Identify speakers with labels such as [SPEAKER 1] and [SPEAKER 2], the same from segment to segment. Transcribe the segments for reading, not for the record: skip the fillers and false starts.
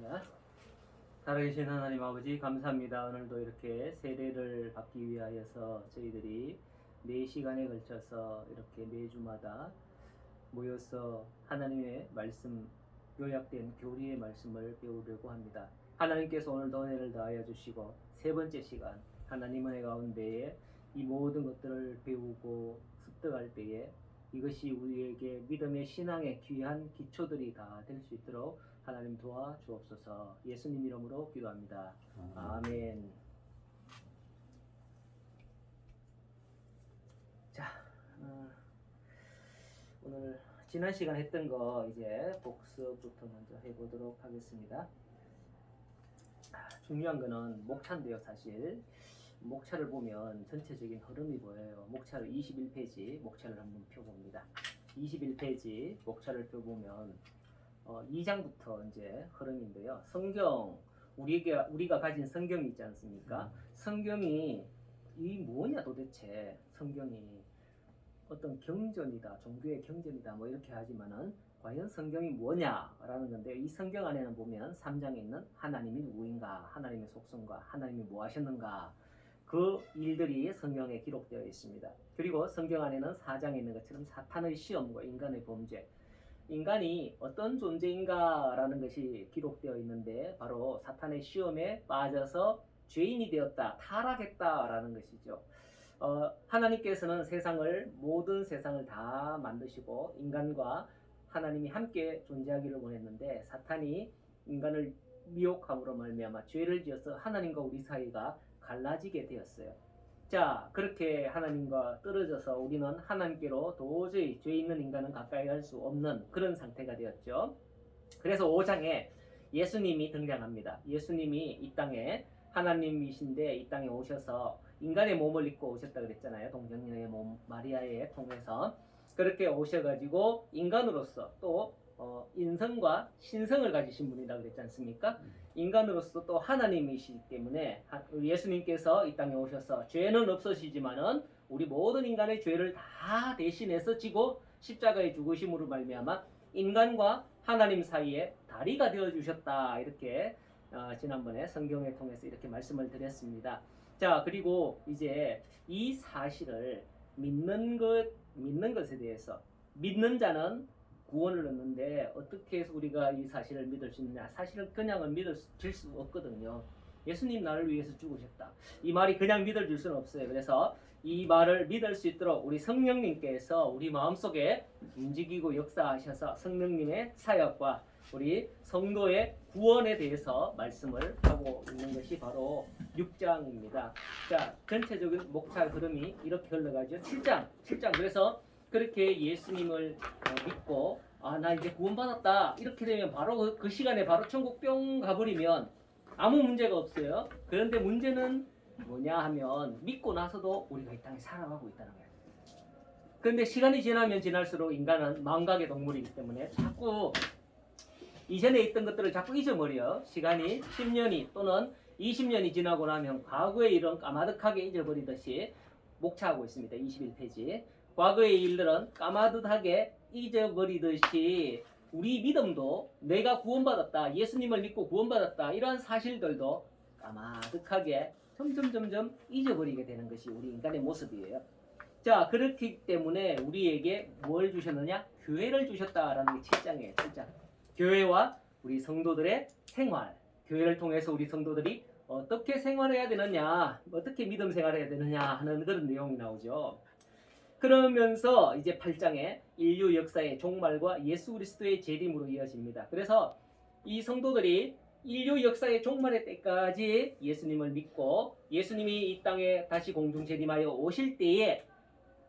[SPEAKER 1] 기도하겠습니다. 살아계신 하나님 아버지 감사합니다. 오늘도 이렇게 세례를 받기 위하여서 저희들이 4시간에 걸쳐서 이렇게 매주마다 모여서 하나님의 말씀, 요약된 교리의 말씀을 배우려고 합니다. 하나님께서 오늘도 은혜를 더하여 주시고 세 번째 시간 하나님 은혜 가운데에 이 모든 것들을 배우고 습득할 때에 이것이 우리에게 믿음의 신앙의 귀한 기초들이 다 될 수 있도록 하나님 도와 주옵소서. 예수님 이름으로 기도합니다. 아멘. 자, 오늘 지난 시간 했던 거 이제 복습부터 먼저 해보도록 하겠습니다. 중요한 거는 목차인데요. 사실 목차를 보면 전체적인 흐름이 보여요. 목차를 21페이지 목차를 한번 펴봅니다. 21페이지 목차를 펴보면 2장부터 이제 흐름인데요. 성경, 우리가 가진 성경이 있지 않습니까? 성경이 이 뭐냐 도대체. 성경이 어떤 경전이다, 종교의 경전이다 뭐 이렇게 하지만은 과연 성경이 뭐냐라는 건데, 이 성경 안에는 보면 3장에 있는 하나님이 누구인가, 하나님의 속성과 하나님이 뭐 하셨는가, 그 일들이 성경에 기록되어 있습니다. 그리고 성경 안에는 4장에 있는 것처럼 사탄의 시험과 인간의 범죄, 인간이 어떤 존재인가라는 것이 기록되어 있는데, 바로 사탄의 시험에 빠져서 죄인이 되었다, 타락했다라는 것이죠. 하나님께서는 모든 세상을 다 만드시고 인간과 하나님이 함께 존재하기를 원했는데, 사탄이 인간을 미혹함으로 말미암아 죄를 지어서 하나님과 우리 사이가 갈라지게 되었어요. 자, 그렇게 하나님과 떨어져서 우리는 하나님께로 도저히 죄 있는 인간은 가까이 갈 수 없는 그런 상태가 되었죠. 그래서 5장에 예수님이 등장합니다. 예수님이 이 땅에 하나님이신데 이 땅에 오셔서 인간의 몸을 입고 오셨다 그랬잖아요. 동정녀의 몸 마리아에 통해서 그렇게 오셔가지고 인간으로서 또 인성과 신성을 가지신 분이라 그랬지 않습니까? 인간으로서 또 하나님이시기 때문에 예수님께서 이 땅에 오셔서 죄는 없으시지만은 우리 모든 인간의 죄를 다 대신해서 지고 십자가에 죽으심으로 말미암아 인간과 하나님 사이에 다리가 되어 주셨다, 이렇게 지난번에 성경을 통해서 이렇게 말씀을 드렸습니다. 자, 그리고 이제 이 사실을 믿는 것에 대해서, 믿는 자는 구원을 얻는데 어떻게 해서 우리가 이 사실을 믿을 수 있느냐? 사실은 그냥은 믿어질 수 없거든요. 예수님 나를 위해서 죽으셨다, 이 말이 그냥 믿어질 수는 없어요. 그래서 이 말을 믿을 수 있도록 우리 성령님께서 우리 마음속에 움직이고 역사하셔서 성령님의 사역과 우리 성도의 구원에 대해서 말씀을 하고 있는 것이 바로 6장입니다. 자, 전체적인 목차 흐름이 이렇게 흘러가죠. 7장. 그래서 그렇게 예수님을 믿고 나 이제 구원받았다, 이렇게 되면 바로 그 시간에 바로 천국 뿅 가버리면 아무 문제가 없어요. 그런데 문제는 뭐냐 하면, 믿고 나서도 우리가 이 땅에 살아가고 있다는 거예요. 그런데 시간이 지나면 지날수록 인간은 망각의 동물이기 때문에 자꾸 이전에 있던 것들을 자꾸 잊어버려. 시간이 10년이 또는 20년이 지나고 나면 과거의 일은 까마득하게 잊어버리듯이 목차하고 있습니다. 21페이지. 과거의 일들은 까마득하게 잊어버리듯이 우리 믿음도, 내가 구원받았다, 예수님을 믿고 구원받았다, 이러한 사실들도 까마득하게 점점 잊어버리게 되는 것이 우리 인간의 모습이에요. 자, 그렇기 때문에 우리에게 뭘 주셨느냐? 교회를 주셨다라는 게 7장이에요. 7장. 교회와 우리 성도들의 생활, 교회를 통해서 우리 성도들이 어떻게 생활해야 되느냐, 어떻게 믿음 생활해야 되느냐 하는 그런 내용이 나오죠. 그러면서 이제 8장에 인류 역사의 종말과 예수 그리스도의 재림으로 이어집니다. 그래서 이 성도들이 인류 역사의 종말의 때까지 예수님을 믿고 예수님이 이 땅에 다시 공중 재림하여 오실 때에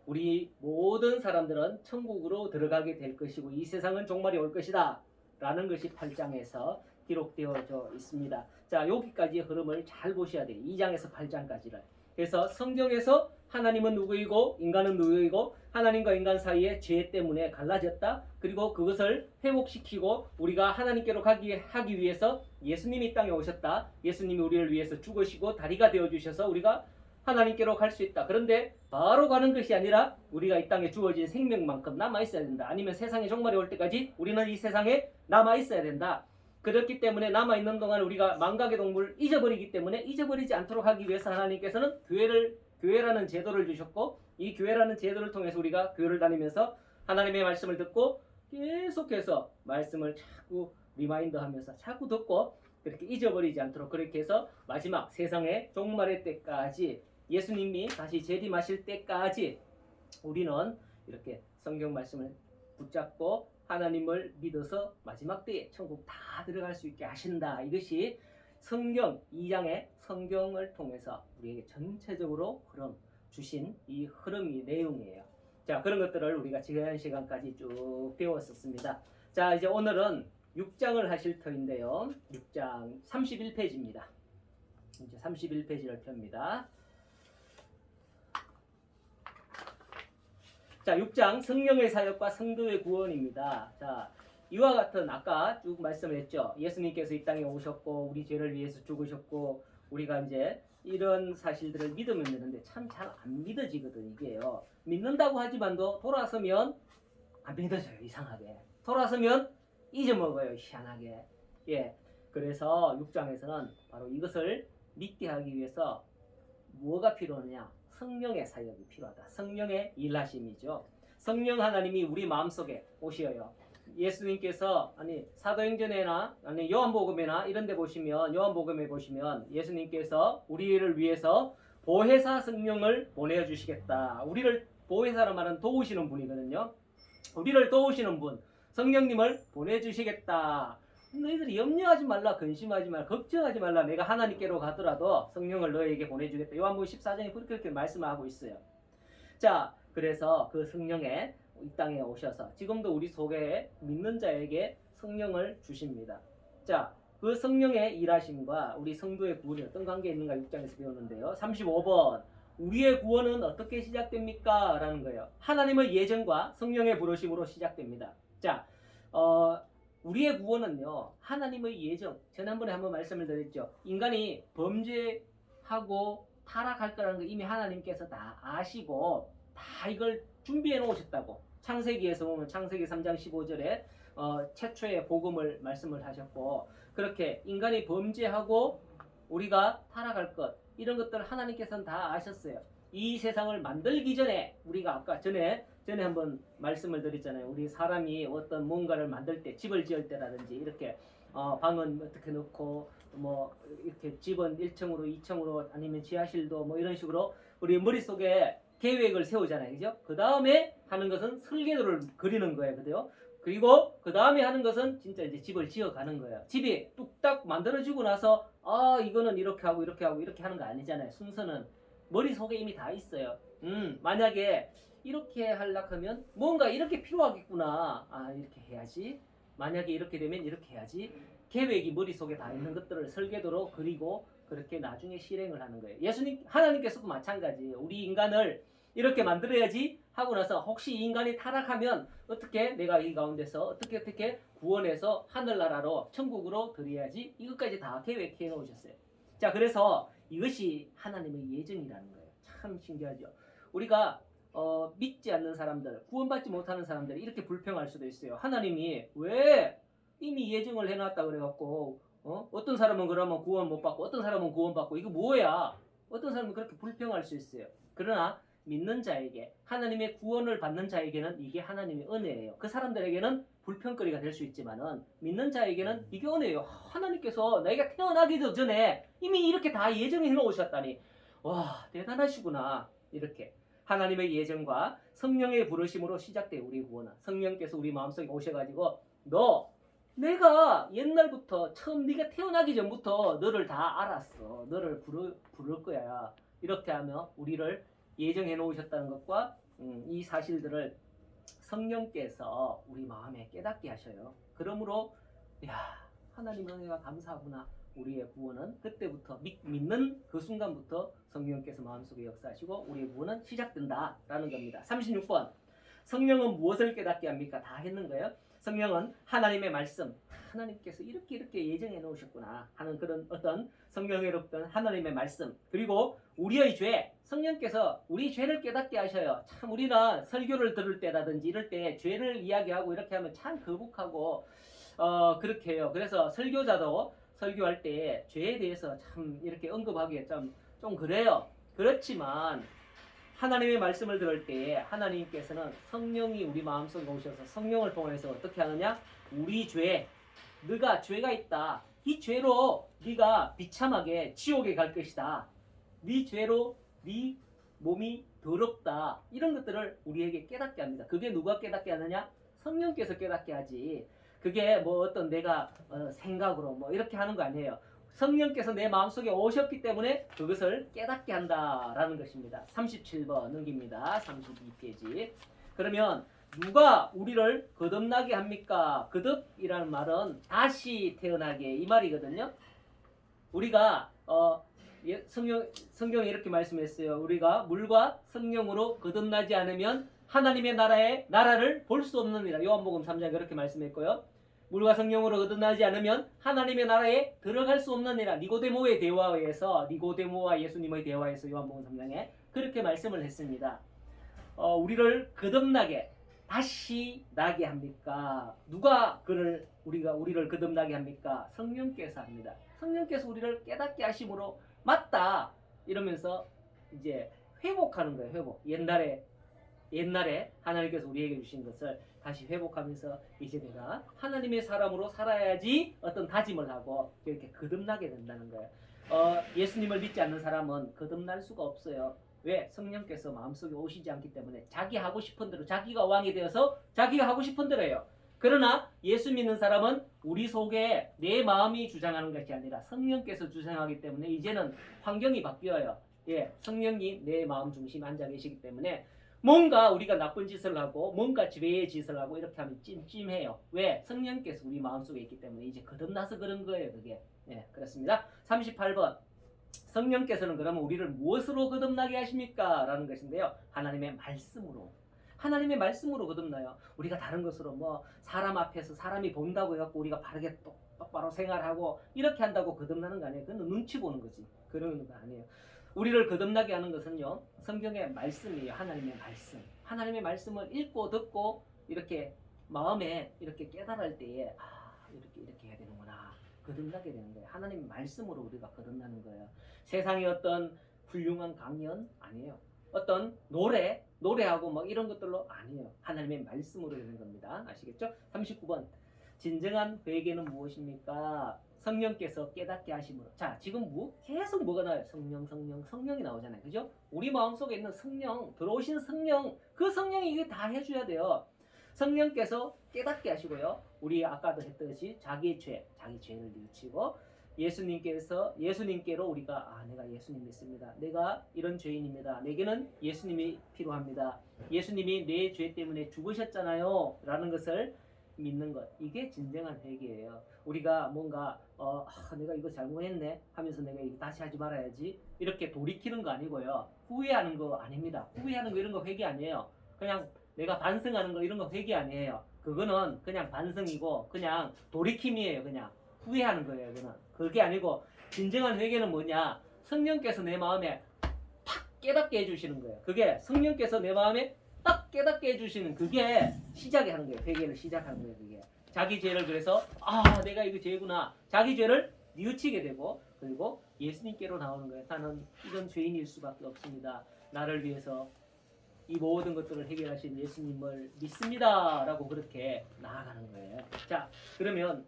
[SPEAKER 1] 우리 모든 사람들은 천국으로 들어가게 될 것이고 이 세상은 종말이 올 것이다 라는 것이 8장에서 기록되어져 있습니다. 자, 여기까지의 흐름을 잘 보셔야 돼요. 2장에서 8장까지를. 그래서 성경에서 하나님은 누구이고 인간은 누구이고 하나님과 인간 사이에 죄 때문에 갈라졌다. 그리고 그것을 회복시키고 우리가 하나님께로 하기 위해서 예수님이 이 땅에 오셨다. 예수님이 우리를 위해서 죽으시고 다리가 되어주셔서 우리가 하나님께로 갈 수 있다. 그런데 바로 가는 것이 아니라 우리가 이 땅에 주어진 생명만큼 남아있어야 된다. 아니면 세상의 종말이 올 때까지 우리는 이 세상에 남아있어야 된다. 그렇기 때문에 남아있는 동안 우리가 망각의 동물을 잊어버리기 때문에 잊어버리지 않도록 하기 위해서 하나님께서는 교회라는 제도를 주셨고, 이 교회라는 제도를 통해서 우리가 교회를 다니면서 하나님의 말씀을 듣고 계속해서 말씀을 자꾸 리마인드하면서 자꾸 듣고 그렇게 잊어버리지 않도록, 그렇게 해서 마지막 세상의 종말의 때까지, 예수님이 다시 재림하실 때까지 우리는 이렇게 성경 말씀을 붙잡고 하나님을 믿어서 마지막 때에 천국 다 들어갈 수 있게 하신다. 이것이 성경 2장의 성경을 통해서 우리에게 전체적으로 흐름 주신 이 흐름이 내용이에요. 자, 그런 것들을 우리가 지난 시간까지 쭉 배웠었습니다. 자, 이제 오늘은 6장을 하실 터인데요. 6장 31페이지입니다. 이제 31페이지를 펴니다. 자, 6장 성령의 사역과 성도의 구원입니다. 자, 이와 같은 아까 쭉 말씀을 했죠. 예수님께서 이 땅에 오셨고 우리 죄를 위해서 죽으셨고 우리가 이제 이런 사실들을 믿으면 되는데 참 잘 안 믿어지거든 이게요. 믿는다고 하지만도 돌아서면 안 믿어져요. 이상하게. 돌아서면 잊어먹어요. 희한하게. 예. 그래서 6장에서는 바로 이것을 믿게 하기 위해서 뭐가 필요하냐? 성령의 사역이 필요하다. 성령의 일하심이죠. 성령 하나님이 우리 마음속에 오셔요. 예수님께서 사도행전에나 요한복음에나 이런 데 보시면, 요한복음에 보시면 예수님께서 우리를 위해서 보혜사 성령을 보내주시겠다. 우리를 보혜사란 말은 도우시는 분이거든요. 우리를 도우시는 분, 성령님을 보내주시겠다. 너희들이 염려하지 말라, 근심하지 말라, 걱정하지 말라. 내가 하나님께로 가더라도 성령을 너희에게 보내주겠다. 요한복음 14장에 그렇게 말씀을 하고 있어요. 자, 그래서 그 성령의 이 땅에 오셔서 지금도 우리 속에 믿는 자에게 성령을 주십니다. 자, 그 성령의 일하심과 우리 성도의 구원이 어떤 관계에 있는가 6장에서 배웠는데요. 35번. 우리의 구원은 어떻게 시작됩니까? 라는 거예요. 하나님의 예정과 성령의 부르심으로 시작됩니다. 자, 우리의 구원은요, 하나님의 예정. 지난번에 한번 말씀을 드렸죠. 인간이 범죄하고 타락할 거라는 거 이미 하나님께서 다 아시고 다 이걸 준비해 놓으셨다고. 창세기에서 보면 창세기 3장 15절에 최초의 복음을 말씀을 하셨고, 그렇게 인간이 범죄하고 우리가 타락할 것, 이런 것들을 하나님께서는 다 아셨어요. 이 세상을 만들기 전에, 우리가 아까 전에 한번 말씀을 드렸잖아요. 우리 사람이 어떤 뭔가를 만들 때, 집을 지을 때라든지 이렇게 방은 어떻게 넣고 뭐 이렇게 집은 1층으로 2층으로 아니면 지하실도 뭐 이런 식으로 우리 머릿속에 계획을 세우잖아요. 그죠? 그 다음에 하는 것은 설계도를 그리는 거예요. 그죠? 그리고 그 다음에 하는 것은 진짜 이제 집을 지어 가는 거예요. 집이 뚝딱 만들어지고 나서 이거는 이렇게 하고 이렇게 하고 이렇게 하는 거 아니잖아요. 순서는 머릿속에 이미 다 있어요. 만약에 이렇게 하려고 하면 뭔가 이렇게 필요하겠구나. 이렇게 해야지. 만약에 이렇게 되면 이렇게 해야지. 계획이 머릿속에 다 있는 것들을 설계도로 그리고 그렇게 나중에 실행을 하는 거예요. 하나님께서도 마찬가지예요. 우리 인간을 이렇게 만들어야지 하고 나서 혹시 이 인간이 타락하면 어떻게 내가 이 가운데서 어떻게 구원해서 하늘나라로 천국으로 들여야지. 이것까지 다 계획해 놓으셨어요. 자, 그래서 이것이 하나님의 예정이라는 거예요. 참 신기하죠. 우리가 믿지 않는 사람들, 구원받지 못하는 사람들이 이렇게 불평할 수도 있어요. 하나님이 왜 이미 예정을 해놨다 그래갖고 어떤 사람은 그러면 구원 못 받고 어떤 사람은 구원 받고 이거 뭐야? 어떤 사람은 그렇게 불평할 수 있어요. 그러나 믿는 자에게, 하나님의 구원을 받는 자에게는 이게 하나님의 은혜예요. 그 사람들에게는 불평거리가 될 수 있지만은 믿는 자에게는 이게 은혜예요. 하나님께서 내가 태어나기 전에 이미 이렇게 다 예정해 놓으셨다니, 와, 대단하시구나. 이렇게 하나님의 예정과 성령의 부르심으로 시작돼요. 우리 구원은 성령께서 우리 마음속에 오셔가지고 내가 옛날부터 처음 네가 태어나기 전부터 너를 다 알았어. 너를 부를 거야. 이렇게 하며 우리를 예정해 놓으셨다는 것과 이 사실들을 성령께서 우리 마음에 깨닫게 하셔요. 그러므로 하나님 은혜가 감사하구나. 우리의 구원은 그때부터 믿는 그 순간부터 성령께서 마음속에 역사하시고 우리의 구원은 시작된다라는 겁니다. 36번. 성령은 무엇을 깨닫게 합니까? 다 했는 거예요. 성령은 하나님의 말씀, 하나님께서 이렇게 예정해 놓으셨구나 하는 그런 어떤 성령의롭던 하나님의 말씀, 그리고 우리의 죄, 성령께서 우리 죄를 깨닫게 하셔요. 참 우리는 설교를 들을 때라든지 이럴 때 죄를 이야기하고 이렇게 하면 참 거북하고 그렇게 해요. 그래서 설교자도 설교할 때 죄에 대해서 참 이렇게 언급하기에 좀 그래요. 그렇지만 하나님의 말씀을 들을 때 하나님께서는 성령이 우리 마음속에 오셔서 성령을 통해서 어떻게 하느냐? 우리 죄, 네가 죄가 있다. 이 죄로 네가 비참하게 지옥에 갈 것이다. 네 죄로 네 몸이 더럽다. 이런 것들을 우리에게 깨닫게 합니다. 그게 누가 깨닫게 하느냐? 성령께서 깨닫게 하지. 그게 뭐 어떤 내가 생각으로 뭐 이렇게 하는 거 아니에요. 성령께서 내 마음속에 오셨기 때문에 그것을 깨닫게 한다라는 것입니다. 37번 넘깁니다. 32페이지. 그러면 누가 우리를 거듭나게 합니까? 거듭이라는 말은 다시 태어나게 이 말이거든요. 우리가 성경에 이렇게 말씀했어요. 우리가 물과 성령으로 거듭나지 않으면 하나님의 나라를 볼 수 없느니라. 요한복음 3장에 그렇게 말씀했고요. 물과 성령으로 거듭나지 않으면 하나님의 나라에 들어갈 수 없느니라. 니고데모의 대화에서 니고데모와 예수님의 대화에서 요한복음 3장에 그렇게 말씀을 했습니다. 우리를 거듭나게 다시 나게 합니까? 누가 우리를 거듭나게 합니까? 성령께서 합니다. 성령께서 우리를 깨닫게 하심으로 맞다 이러면서 이제 회복하는 거예요. 회복. 옛날에 하나님께서 우리에게 주신 것을 다시 회복하면서 이제 내가 하나님의 사람으로 살아야지 어떤 다짐을 하고 이렇게 거듭나게 된다는 거예요. 예수님을 믿지 않는 사람은 거듭날 수가 없어요. 왜? 성령께서 마음속에 오시지 않기 때문에 자기 하고 싶은 대로 자기가 왕이 되어서 자기가 하고 싶은 대로 해요. 그러나 예수 믿는 사람은 우리 속에 내 마음이 주장하는 것이 아니라 성령께서 주장하기 때문에 이제는 환경이 바뀌어요. 예, 성령이 내 마음 중심에 앉아 계시기 때문에 뭔가 우리가 나쁜 짓을 하고 뭔가 죄의 짓을 하고 이렇게 하면 찜찜해요. 왜? 성령께서 우리 마음속에 있기 때문에 이제 거듭나서 그런 거예요. 그게. 예, 그렇습니다. 38번. 성령께서는 그러면 우리를 무엇으로 거듭나게 하십니까? 라는 것인데요. 하나님의 말씀으로. 하나님의 말씀으로 거듭나요. 우리가 다른 것으로 뭐 사람 앞에서 사람이 본다고 해갖고 우리가 바르게 똑바로 생활하고 이렇게 한다고 거듭나는 거 아니에요. 그건 눈치 보는 거지. 그러는 거 아니에요. 우리를 거듭나게 하는 것은요. 성경의 말씀이에요. 하나님의 말씀. 하나님의 말씀을 읽고 듣고 이렇게 마음에 이렇게 깨달을 때에 이렇게 해야 되는구나. 거듭나게 되는 거예요. 하나님의 말씀으로 우리가 거듭나는 거예요. 세상의 어떤 훌륭한 강연 아니에요. 어떤 노래하고 뭐 이런 것들로 아니에요. 하나님의 말씀으로 되는 겁니다. 아시겠죠? 39번. 진정한 회개는 무엇입니까? 성령께서 깨닫게 하심으로. 자, 지금 계속 뭐가 나와요? 성령이 나오잖아요. 그죠? 우리 마음속에 있는 성령, 들어오신 성령, 그 성령이 이게 다 해줘야 돼요. 성령께서 깨닫게 하시고요. 우리 아까도 했듯이 자기 죄를 뉘우치고 예수님께로 우리가 내가 예수님 믿습니다. 내가 이런 죄인입니다. 내게는 예수님이 필요합니다. 예수님이 내 죄 때문에 죽으셨잖아요. 라는 것을 믿는 것. 이게 진정한 회개예요. 우리가 뭔가 내가 이거 잘못했네 하면서 내가 이거 다시 하지 말아야지 이렇게 돌이키는 거 아니고요. 후회하는 거 아닙니다. 후회하는 거 이런 거 회개 아니에요. 그냥 내가 반성하는 거 이런 거 회개 아니에요. 그거는 그냥 반성이고 그냥 돌이킴이에요. 그냥 후회하는 거예요. 그게 아니고 진정한 회개는 뭐냐? 성령께서 내 마음에 탁 깨닫게 해주시는 거예요. 그게 성령께서 내 마음에 딱 깨닫게 해주시는 그게 시작이 하는 거예요. 회개를 시작하는 거예요. 그게 자기 죄를 그래서 내가 이거 죄구나. 자기 죄를 뉘우치게 되고 그리고 예수님께로 나오는 거예요. 나는 이런 죄인일 수밖에 없습니다. 나를 위해서 이 모든 것들을 해결하신 예수님을 믿습니다. 라고 그렇게 나아가는 거예요. 자, 그러면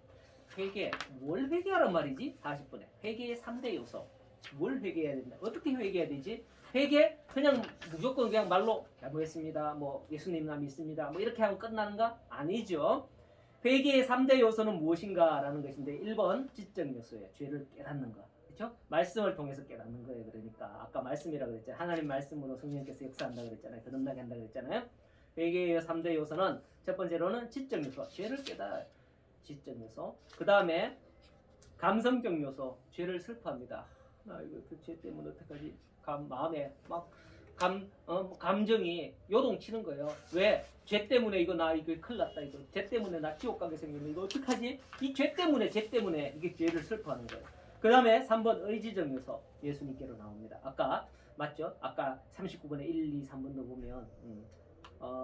[SPEAKER 1] 회개, 뭘 회개하란 말이지? 40분에. 회개의 3대 요소. 뭘 회개해야 된다? 어떻게 회개해야 되지? 회개? 그냥 무조건 그냥 말로 잘못했습니다. 뭐 예수님 나 믿습니다. 뭐 이렇게 하면 끝나는가? 아니죠. 회개의 3대 요소는 무엇인가? 라는 것인데 1번 지적 요소예요. 죄를 깨닫는 것. 그렇죠? 말씀을 통해서 깨닫는 거예요. 그러니까 아까 말씀이라고 그랬잖아요. 하나님 말씀으로 성령께서 역사한다고 그랬잖아요. 거듭나게 한다고 그랬잖아요. 회개의 3대 요소는 첫 번째로는 지적 요소. 죄를 깨달아요. 지적 요소. 그 다음에 감성적 요소. 죄를 슬퍼합니다. 나 이거 죄 때문에 어떡하지? 마음에 막 감정이 요동치는 거예요. 왜? 죄 때문에 이거 큰일 났다. 이거 죄 때문에 나 지옥 가게 생겼네. 이거 어떡하지? 이 죄 때문에 이게 죄를 슬퍼하는 거예요. 그 다음에 3번 의지적 요소. 예수님께로 나옵니다. 아까 맞죠? 아까 39번에 1, 2, 3번도 보면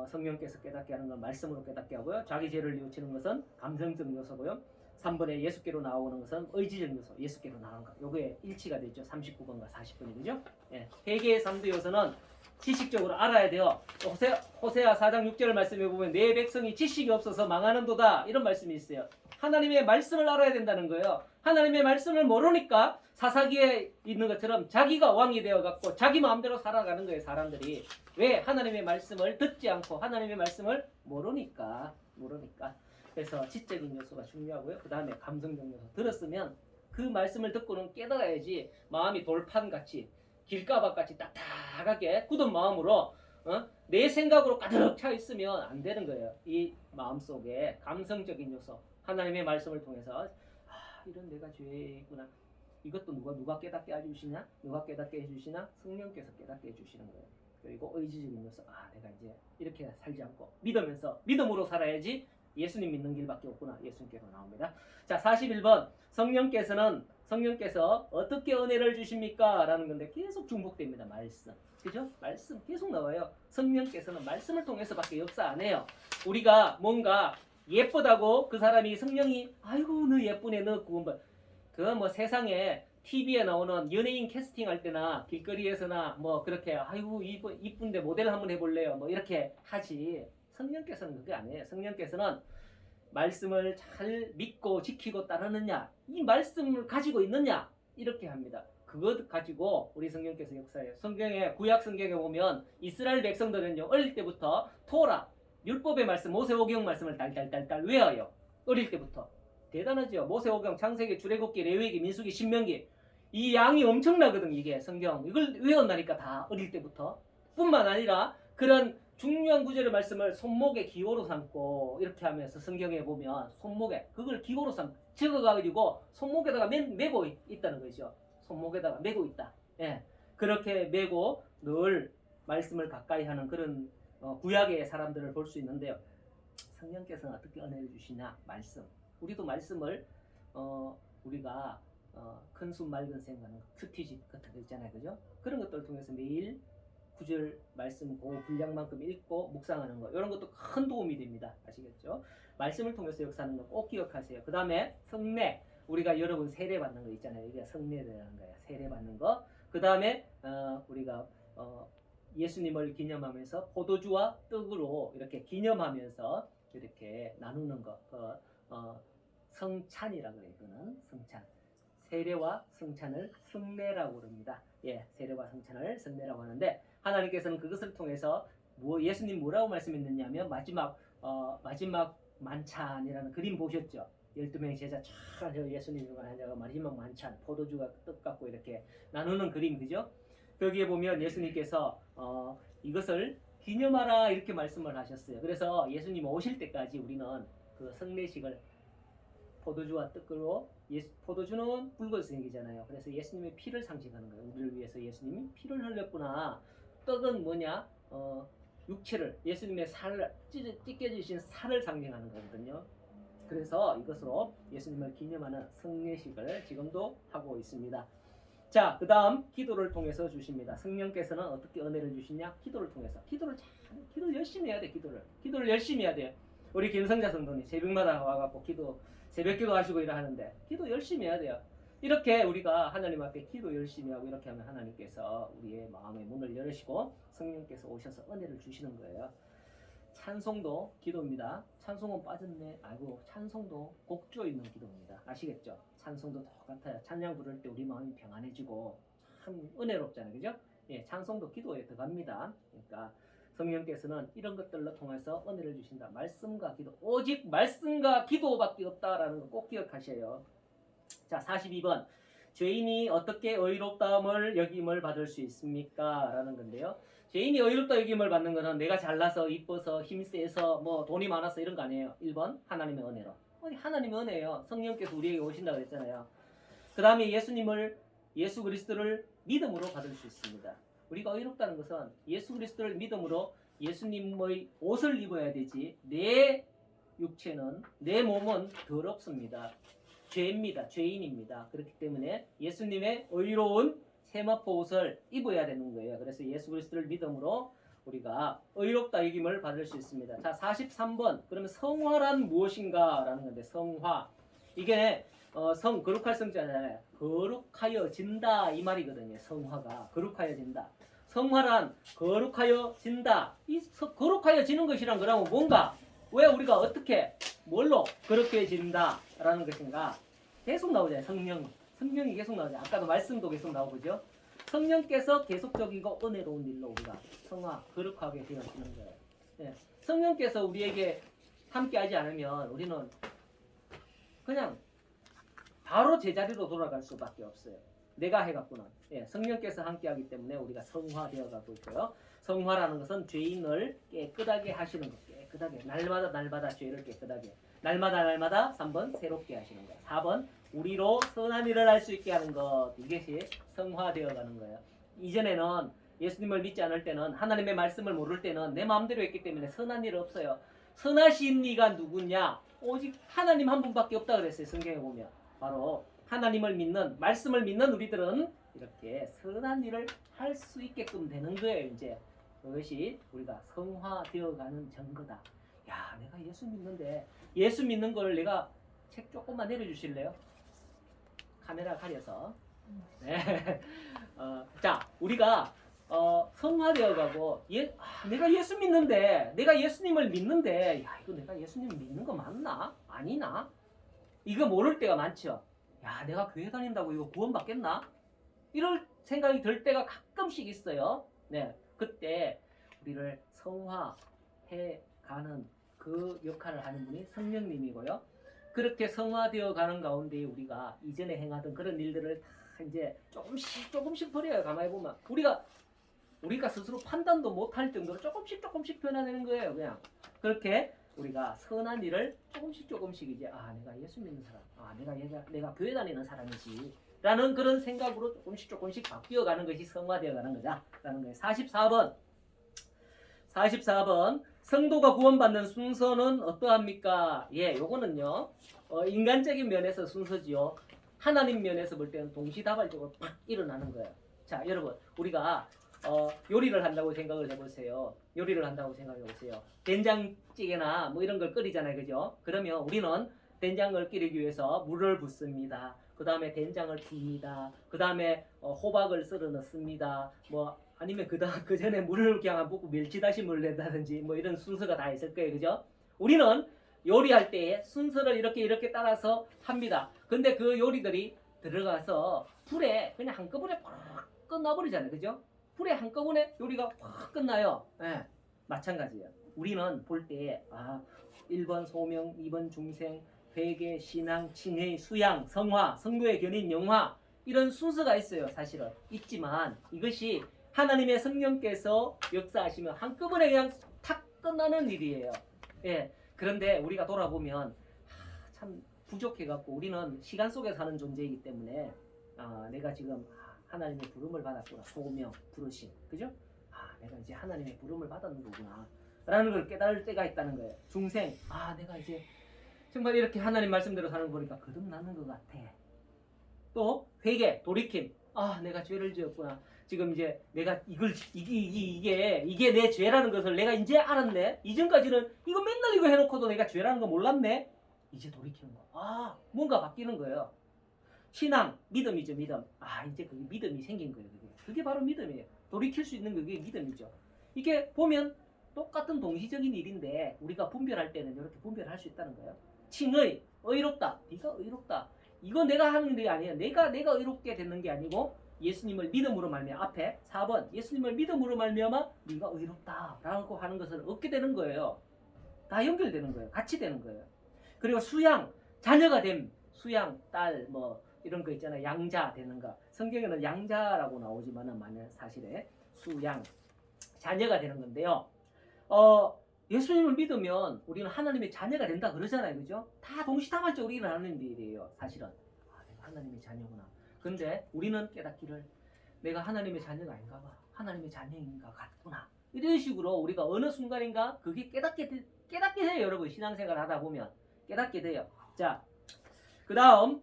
[SPEAKER 1] 성령께서 깨닫게 하는 건 말씀으로 깨닫게 하고요. 자기 죄를 뉘우치는 것은 감성적 요소고요. 3번에 예수께로 나오는 것은 의지적 요소, 예수께로 나오는 것. 요게 일치가 되죠. 39번과 40번이 그죠? 예. 회개의 3두 요소는 지식적으로 알아야 돼요. 호세아 4장 6절 말씀에 보면 내 백성이 지식이 없어서 망하는도다 이런 말씀이 있어요. 하나님의 말씀을 알아야 된다는 거예요. 하나님의 말씀을 모르니까 사사기에 있는 것처럼 자기가 왕이 되어갖고 자기 마음대로 살아가는 거예요. 사람들이. 왜? 하나님의 말씀을 듣지 않고 하나님의 말씀을 모르니까. 그래서 지적인 요소가 중요하고요. 그 다음에 감성적 요소. 들었으면 그 말씀을 듣고는 깨달아야지 마음이 돌판같이 길가밭같이 딱딱하게 굳은 마음으로 내 생각으로 가득 차 있으면 안 되는 거예요. 이 마음속에 감성적인 요소 하나님의 말씀을 통해서 이런 내가 죄구나. 이것도 누가 깨닫게 해주시냐? 누가 깨닫게 해주시나? 성령께서 깨닫게 해주시는 거예요. 그리고 의지적인 요소 내가 이제 이렇게 살지 않고 믿음으로 살아야지 예수님 믿는 길밖에 없구나. 예수님께로 나옵니다. 자 41번 성령께서 어떻게 은혜를 주십니까? 라는 건데 계속 중복됩니다. 말씀. 그죠? 말씀 계속 나와요. 성령께서는 말씀을 통해서밖에 역사 안 해요. 우리가 뭔가 예쁘다고 그 사람이 성령이 아이고 너 예쁘네 너 구원받 그 뭐 세상에 TV에 나오는 연예인 캐스팅할 때나 길거리에서나 뭐 그렇게 아이고 이쁜데 모델 한번 해볼래요 뭐 이렇게 하지. 성령께서는 그게 아니에요. 성령께서는 말씀을 잘 믿고 지키고 따르느냐 이 말씀을 가지고 있느냐 이렇게 합니다. 그것 가지고 우리 성령께서 역사해요. 성경에 구약 성경에 보면 이스라엘 백성들은요 어릴 때부터 토라 율법의 말씀 모세오경 말씀을 달달달달 외워요. 어릴 때부터. 대단하죠. 모세오경 창세기 출애굽기 레위기 민수기 신명기 이 양이 엄청나거든. 이게 성경 이걸 외웠다니까 다 어릴 때부터. 뿐만 아니라 그런 중요한 구절의 말씀을 손목에 기호로 삼고 이렇게 하면서 성경에 보면 손목에 그걸 기호로 삼고 적어가지고 손목에다가 메고 있다는 거죠. 손목에다가 메고 있다. 예, 그렇게 메고 늘 말씀을 가까이 하는 그런 구약의 사람들을 볼 수 있는데요. 성령께서는 어떻게 은혜를 주시냐? 말씀. 우리도 말씀을 우리가 큰 숨 맑은 생각하는 큐티집 같은 거 있잖아요. 그죠? 그런 것들을 통해서 매일 구절 말씀 그 분량만큼 읽고 묵상하는 거 이런 것도 큰 도움이 됩니다. 아시겠죠? 말씀을 통해서 역사하는 거 꼭 기억하세요. 그 다음에 성례 우리가 여러분 세례 받는 거 있잖아요. 이게 성례라는 거예요. 세례 받는 거. 그 다음에 우리가 예수님을 기념하면서 포도주와 떡으로 이렇게 기념하면서 이렇게 나누는 거. 성찬이라고 해요. 이거는 성찬. 세례와 성찬을 성례라고 그럽니다. 예, 세례와 성찬을 성례라고 하는데 하나님께서는 그것을 통해서 예수님 뭐라고 말씀했느냐면 마지막 만찬이라는 그림 보셨죠? 12명의 제자 쫙 예수님과 앉아가 마지막 만찬 포도주가 떡 갖고 이렇게 나누는 그림 그죠? 거기에 보면 예수님께서 이것을 기념하라 이렇게 말씀을 하셨어요. 그래서 예수님 오실 때까지 우리는 그 성례식을 포도주와 떡으로 포도주는 붉은색이잖아요. 그래서 예수님의 피를 상징하는 거예요. 우리를 위해서 예수님이 피를 흘렸구나. 떡은 뭐냐? 육체를 예수님의 살을 찢겨주신 살을 상징하는 거거든요. 그래서 이것으로 예수님을 기념하는 성례식을 지금도 하고 있습니다. 자, 그 다음 기도를 통해서 주십니다. 성령께서는 어떻게 은혜를 주시냐? 기도를 통해서. 기도를 열심히 해야 돼. 기도를 열심히 해야 돼. 우리 김성자 성도님 새벽마다 와갖고 새벽 기도 하시고 이러 하는데 기도 열심히 해야 돼요. 이렇게 우리가 하나님 앞에 기도 열심히 하고 이렇게 하면 하나님께서 우리의 마음의 문을 열으시고 성령께서 오셔서 은혜를 주시는 거예요. 찬송도 기도입니다. 찬송은 빠졌네. 아이고 찬송도 곡조 있는 기도입니다. 아시겠죠? 찬송도 똑같아요. 찬양 부를 때 우리 마음이 평안해지고 참 은혜롭잖아요. 그죠? 예, 찬송도 기도에 들어갑니다. 그러니까 성령께서는 이런 것들로 통해서 은혜를 주신다. 말씀과 기도. 오직 말씀과 기도밖에 없다라는 거 꼭 기억하셔요. 자, 42번. 죄인이 어떻게 의롭다함을 여김을 받을 수 있습니까? 라는 건데요. 죄인이 의롭다 여김을 받는 것은 내가 잘나서 이뻐서 힘세서 뭐 돈이 많아서 이런 거 아니에요. 1번 하나님의 은혜로. 하나님의 은혜예요. 성령께서 우리에게 오신다고 했잖아요. 그 다음에 예수 그리스도를 믿음으로 받을 수 있습니다. 우리가 의롭다는 것은 예수 그리스도를 믿음으로 예수님의 옷을 입어야 되지 내 육체는 내 몸은 더럽습니다. 죄입니다. 죄인입니다. 그렇기 때문에 예수님의 의로운 세마포 옷을 입어야 되는 거예요. 그래서 예수 그리스도를 믿음으로 우리가 의롭다 여김을 받을 수 있습니다. 자, 43번. 그러면 성화란 무엇인가? 라는 건데, 성화. 이게 거룩할 성자잖아요. 거룩하여진다 이 말이거든요. 성화가 거룩하여진다. 성화란 거룩하여진다. 이 거룩하여지는 것이란 그러면 뭔가? 왜 우리가 어떻게 뭘로 거룩해진다 라는 것인가? 계속 나오잖아요. 성령이 계속 나오죠. 아까도 말씀도 계속 나오고죠. 성령께서 계속적이고 은혜로운 일로 우리가 성화 거룩하게 되어지는 거예요. 네. 성령께서 우리에게 함께하지 않으면 우리는 그냥 바로 제자리로 돌아갈 수밖에 없어요. 내가 해갔구나. 예, 성령께서 함께하기 때문에 우리가 성화되어가고 있고요. 성화라는 것은 죄인을 깨끗하게 하시는 것. 깨끗하게 날마다 죄를 깨끗하게 날마다 3번 새롭게 하시는 것. 4번 우리로 선한 일을 할 수 있게 하는 것. 이것이 성화되어가는 거예요. 이전에는 예수님을 믿지 않을 때는 하나님의 말씀을 모를 때는 내 마음대로 했기 때문에 선한 일 없어요. 선하신 이가 누구냐? 오직 하나님 한 분밖에 없다 그랬어요. 성경에 보면. 바로 하나님을 믿는 말씀을 믿는 우리들은 이렇게 선한 일을 할 수 있게끔 되는 거예요. 이제 그것이 우리가 성화되어가는 증거다. 야, 내가 예수 믿는데 예수 믿는 걸 내가 책 조금만 내려주실래요? 카메라 가려서. 네. 자, 우리가 성화되어가고 내가 예수 믿는데 내가 예수님을 믿는데 야, 이거 내가 예수님 믿는 거 맞나? 아니나? 이거 모를 때가 많죠. 야, 내가 교회 다닌다고 이거 구원받겠나? 이럴 생각이 들 때가 가끔씩 있어요. 네, 그때 우리를 성화해 가는 그 역할을 하는 분이 성령님이고요. 그렇게 성화되어 가는 가운데 우리가 이전에 행하던 그런 일들을 다 이제 조금씩 버려요. 가만히 보면 우리가 스스로 판단도 못할 정도로 조금씩 변화되는 거예요. 그냥 그렇게 우리가 선한 일을 조금씩 이제 내가 예수 믿는 사람, 내가 교회 다니는 사람이지 라는 그런 생각으로 조금씩 바뀌어가는 것이 성화되어가는 거다 라는 거예요. 44번 성도가 구원받는 순서는 어떠합니까? 예, 요거는요 인간적인 면에서 순서지요. 하나님 면에서 볼 때는 동시다발적으로 팍 일어나는 거예요. 자, 여러분 우리가 요리를 한다고 생각을 해보세요. 된장찌개나 뭐 이런 걸 끓이잖아요. 그죠? 그러면 우리는 된장을 끓이기 위해서 물을 붓습니다. 그 다음에 된장을 붓니다. 그 다음에 호박을 썰어 넣습니다. 뭐 아니면 그 전에 물을 그냥 안 붓고 멸치다시물을 낸다든지 뭐 이런 순서가 다 있을 거예요. 그죠? 우리는 요리할 때 순서를 이렇게 따라서 합니다. 근데 그 요리들이 들어가서 불에 그냥 한꺼번에 팍 끝나버리잖아요. 그죠? 불에 한꺼번에 요리가 확 끝나요. 네, 마찬가지예요. 우리는 볼 때 1번 소명, 2번 중생, 회개, 신앙, 칭의, 수양, 성화, 성도의 견인, 영화 이런 순서가 있어요. 사실은 있지만 이것이 하나님의 성령께서 역사하시면 한꺼번에 그냥 탁 끝나는 일이에요. 예. 그런데 우리가 돌아보면 참 부족해갖고 우리는 시간 속에 사는 존재이기 때문에 내가 지금 하나님의 부름을 받았구나. 소명, 부르심. 그죠? 내가 이제 하나님의 부름을 받았는 거구나. 라는 걸 깨달을 때가 있다는 거예요. 중생, 내가 이제 정말 이렇게 하나님 말씀대로 사는 거 보니까 거듭나는 것 같아. 또 회개, 돌이킴. 내가 죄를 지었구나. 지금 이제 내가 이게 내 죄라는 것을 내가 이제 알았네. 이전까지는 이거 맨날 이거 해놓고도 내가 죄라는 거 몰랐네. 이제 돌이키는 거. 뭔가 바뀌는 거예요. 신앙, 믿음이죠, 믿음. 이제 그게 믿음이 생긴 거예요. 그게 바로 믿음이에요. 돌이킬 수 있는 그게 믿음이죠. 이게 보면 똑같은 동시적인 일인데 우리가 분별할 때는 이렇게 분별할 수 있다는 거예요. 칭의, 의롭다. 네가 의롭다. 이거 내가 하는 게 아니에요. 내가 의롭게 되는 게 아니고 예수님을 믿음으로 말미암아. 앞에 4번 예수님을 믿음으로 말미암아 네가 의롭다라고 하는 것을 얻게 되는 거예요. 다 연결되는 거예요. 같이 되는 거예요. 그리고 수양, 자녀가 됨. 수양, 딸 뭐 이런 거 있잖아요. 양자 되는 거. 성경에는 양자라고 나오지만은 만약 사실에 수양, 자녀가 되는 건데요. 예수님을 믿으면 우리는 하나님의 자녀가 된다 그러잖아요. 그죠? 다 동시다발적으로 일어나는 일이에요. 사실은. 내가 하나님의 자녀구나. 근데 우리는 깨닫기를 내가 하나님의 자녀가 아닌가 봐. 하나님의 자녀인가 같구나. 이런 식으로 우리가 어느 순간인가 그게 깨닫게 돼요. 여러분 신앙생활 하다 보면 깨닫게 돼요. 자, 그 다음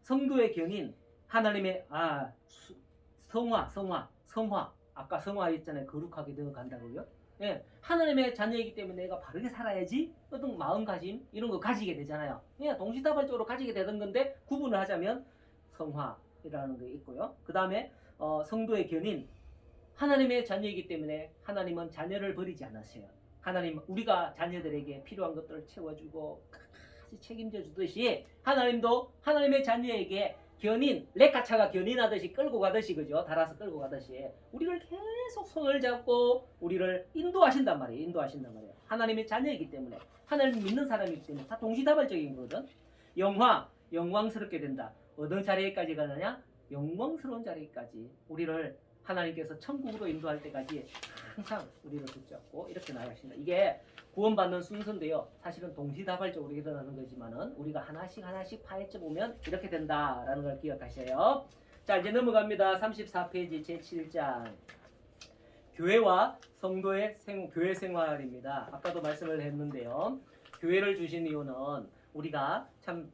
[SPEAKER 1] 성도의 견인 하나님의 성화 아까 성화했잖아요. 거룩하게 되어 간다고요. 예, 하나님의 자녀이기 때문에 내가 바르게 살아야지 어떤 마음가짐 이런 거 가지게 되잖아요. 예, 동시다발적으로 가지게 되는 건데 구분을 하자면 성화이라는 게 있고요. 그 다음에 성도의 견인, 하나님의 자녀이기 때문에 하나님은 자녀를 버리지 않으세요. 하나님 우리가 자녀들에게 필요한 것들을 채워주고 같이 책임져 주듯이 하나님도 하나님의 자녀에게 견인, 레카차가 견인하듯이 끌고 가듯이 그죠? 달아서 끌고 가듯이 우리를 계속 손을 잡고 우리를 인도하신단 말이에요. 인도하신단 말이에요. 하나님의 자녀이기 때문에 하나님 믿는 사람이기 때문에 다 동시다발적인 거거든. 영화, 영광스럽게 된다. 어느 자리에까지 가느냐? 영광스러운 자리까지 우리를 하나님께서 천국으로 인도할 때까지 항상 우리를 붙잡고 이렇게 나가신다. 이게 구원받는 순서인데요. 사실은 동시다발적으로 일어나는 거지만은 우리가 하나씩 하나씩 파헤쳐 보면 이렇게 된다라는 걸 기억하셔요. 자, 이제 넘어갑니다. 34페이지 제7장. 교회와 성도의 교회 생활입니다. 아까도 말씀을 했는데요. 교회를 주신 이유는 우리가 참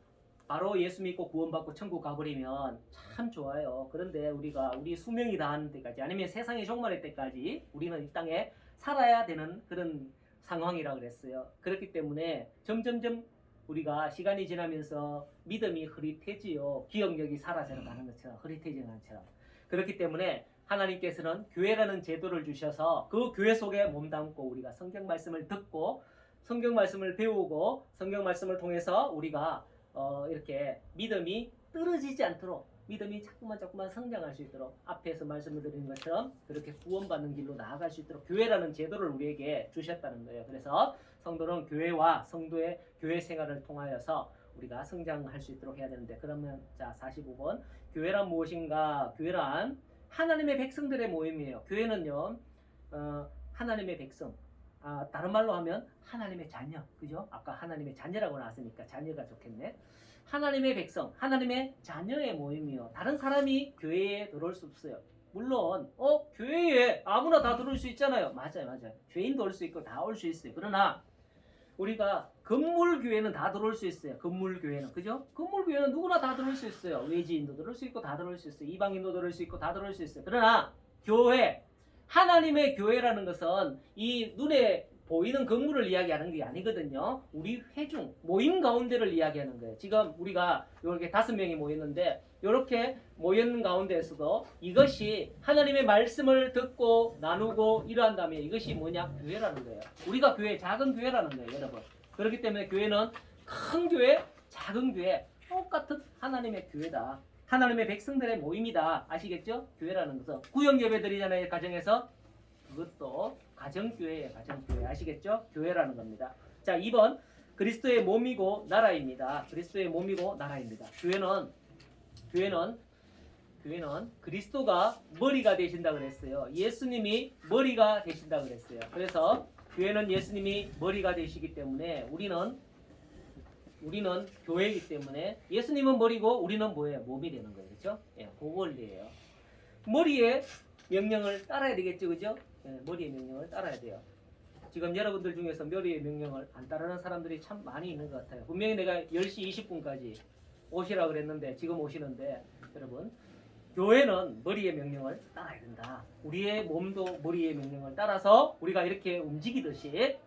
[SPEAKER 1] 바로 예수 믿고 구원받고 천국 가버리면 참 좋아요. 그런데 우리가 우리 수명이 다하는 때까지 아니면 세상의 종말의 때까지 우리는 이 땅에 살아야 되는 그런 상황이라고 그랬어요. 그렇기 때문에 점점점 우리가 시간이 지나면서 믿음이 흐릿해지요. 기억력이 사라져 가는 것처럼 흐릿해지는 것처럼. 그렇기 때문에 하나님께서는 교회라는 제도를 주셔서 그 교회 속에 몸담고 우리가 성경 말씀을 듣고 성경 말씀을 배우고 성경 말씀을 통해서 우리가 이렇게 믿음이 떨어지지 않도록 믿음이 자꾸만 성장할 수 있도록 앞에서 말씀을 드린 것처럼 그렇게 구원받는 길로 나아갈 수 있도록 교회라는 제도를 우리에게 주셨다는 거예요. 그래서 성도는 교회와 성도의 교회 생활을 통하여서 우리가 성장할 수 있도록 해야 되는데 그러면 자 45번 교회란 무엇인가? 교회란 하나님의 백성들의 모임이에요. 교회는요 하나님의 백성 다른 말로 하면 하나님의 자녀 그죠? 아까 하나님의 자녀라고 나왔으니까 자녀가 좋겠네. 하나님의 백성, 하나님의 자녀의 모임이요. 다른 사람이 교회에 들어올 수 없어요. 물론 교회에 아무나 다 들어올 수 있잖아요. 맞아요. 죄인도 올 수 있고 다 올 수 있어요. 그러나 우리가 건물 교회는 다 들어올 수 있어요. 건물 교회는 그죠? 건물 교회는 누구나 다 들어올 수 있어요. 외지인도 들어올 수 있고 다 들어올 수 있어요. 이방인도 들어올 수 있고 다 들어올 수 있어요. 그러나 교회, 하나님의 교회라는 것은 이 눈에 보이는 건물을 이야기하는 게 아니거든요. 우리 회중, 모임 가운데를 이야기하는 거예요. 지금 우리가 이렇게 5명이 모였는데 이렇게 모였는 가운데에서도 이것이 하나님의 말씀을 듣고 나누고 이러한다면 이것이 뭐냐? 교회라는 거예요. 우리가 교회, 작은 교회라는 거예요, 여러분. 그렇기 때문에 교회는 큰 교회, 작은 교회, 똑같은 하나님의 교회다. 하나님의 백성들의 모임이다. 아시겠죠? 교회라는 것은 구역 예배 드리잖아요, 가정에서. 그것도 가정교회예요. 가정교회. 아시겠죠? 교회라는 겁니다. 자, 2번 그리스도의 몸이고 나라입니다. 그리스도의 몸이고 나라입니다. 교회는 그리스도가 머리가 되신다고 그랬어요. 예수님이 머리가 되신다고 그랬어요. 그래서 교회는 예수님이 머리가 되시기 때문에 우리는 교회이기 때문에 예수님은 머리고 우리는 뭐예요? 몸이 되는 거예요. 그렇죠? 예, 그 원리예요. 머리의 명령을 따라야 되겠죠. 그죠? 예, 머리의 명령을 따라야 돼요. 지금 여러분들 중에서 머리의 명령을 안 따르는 사람들이 참 많이 있는 것 같아요. 분명히 내가 10시 20분까지 오시라고 그랬는데 지금 오시는데 여러분 교회는 머리의 명령을 따라야 된다. 우리의 몸도 머리의 명령을 따라서 우리가 이렇게 움직이듯이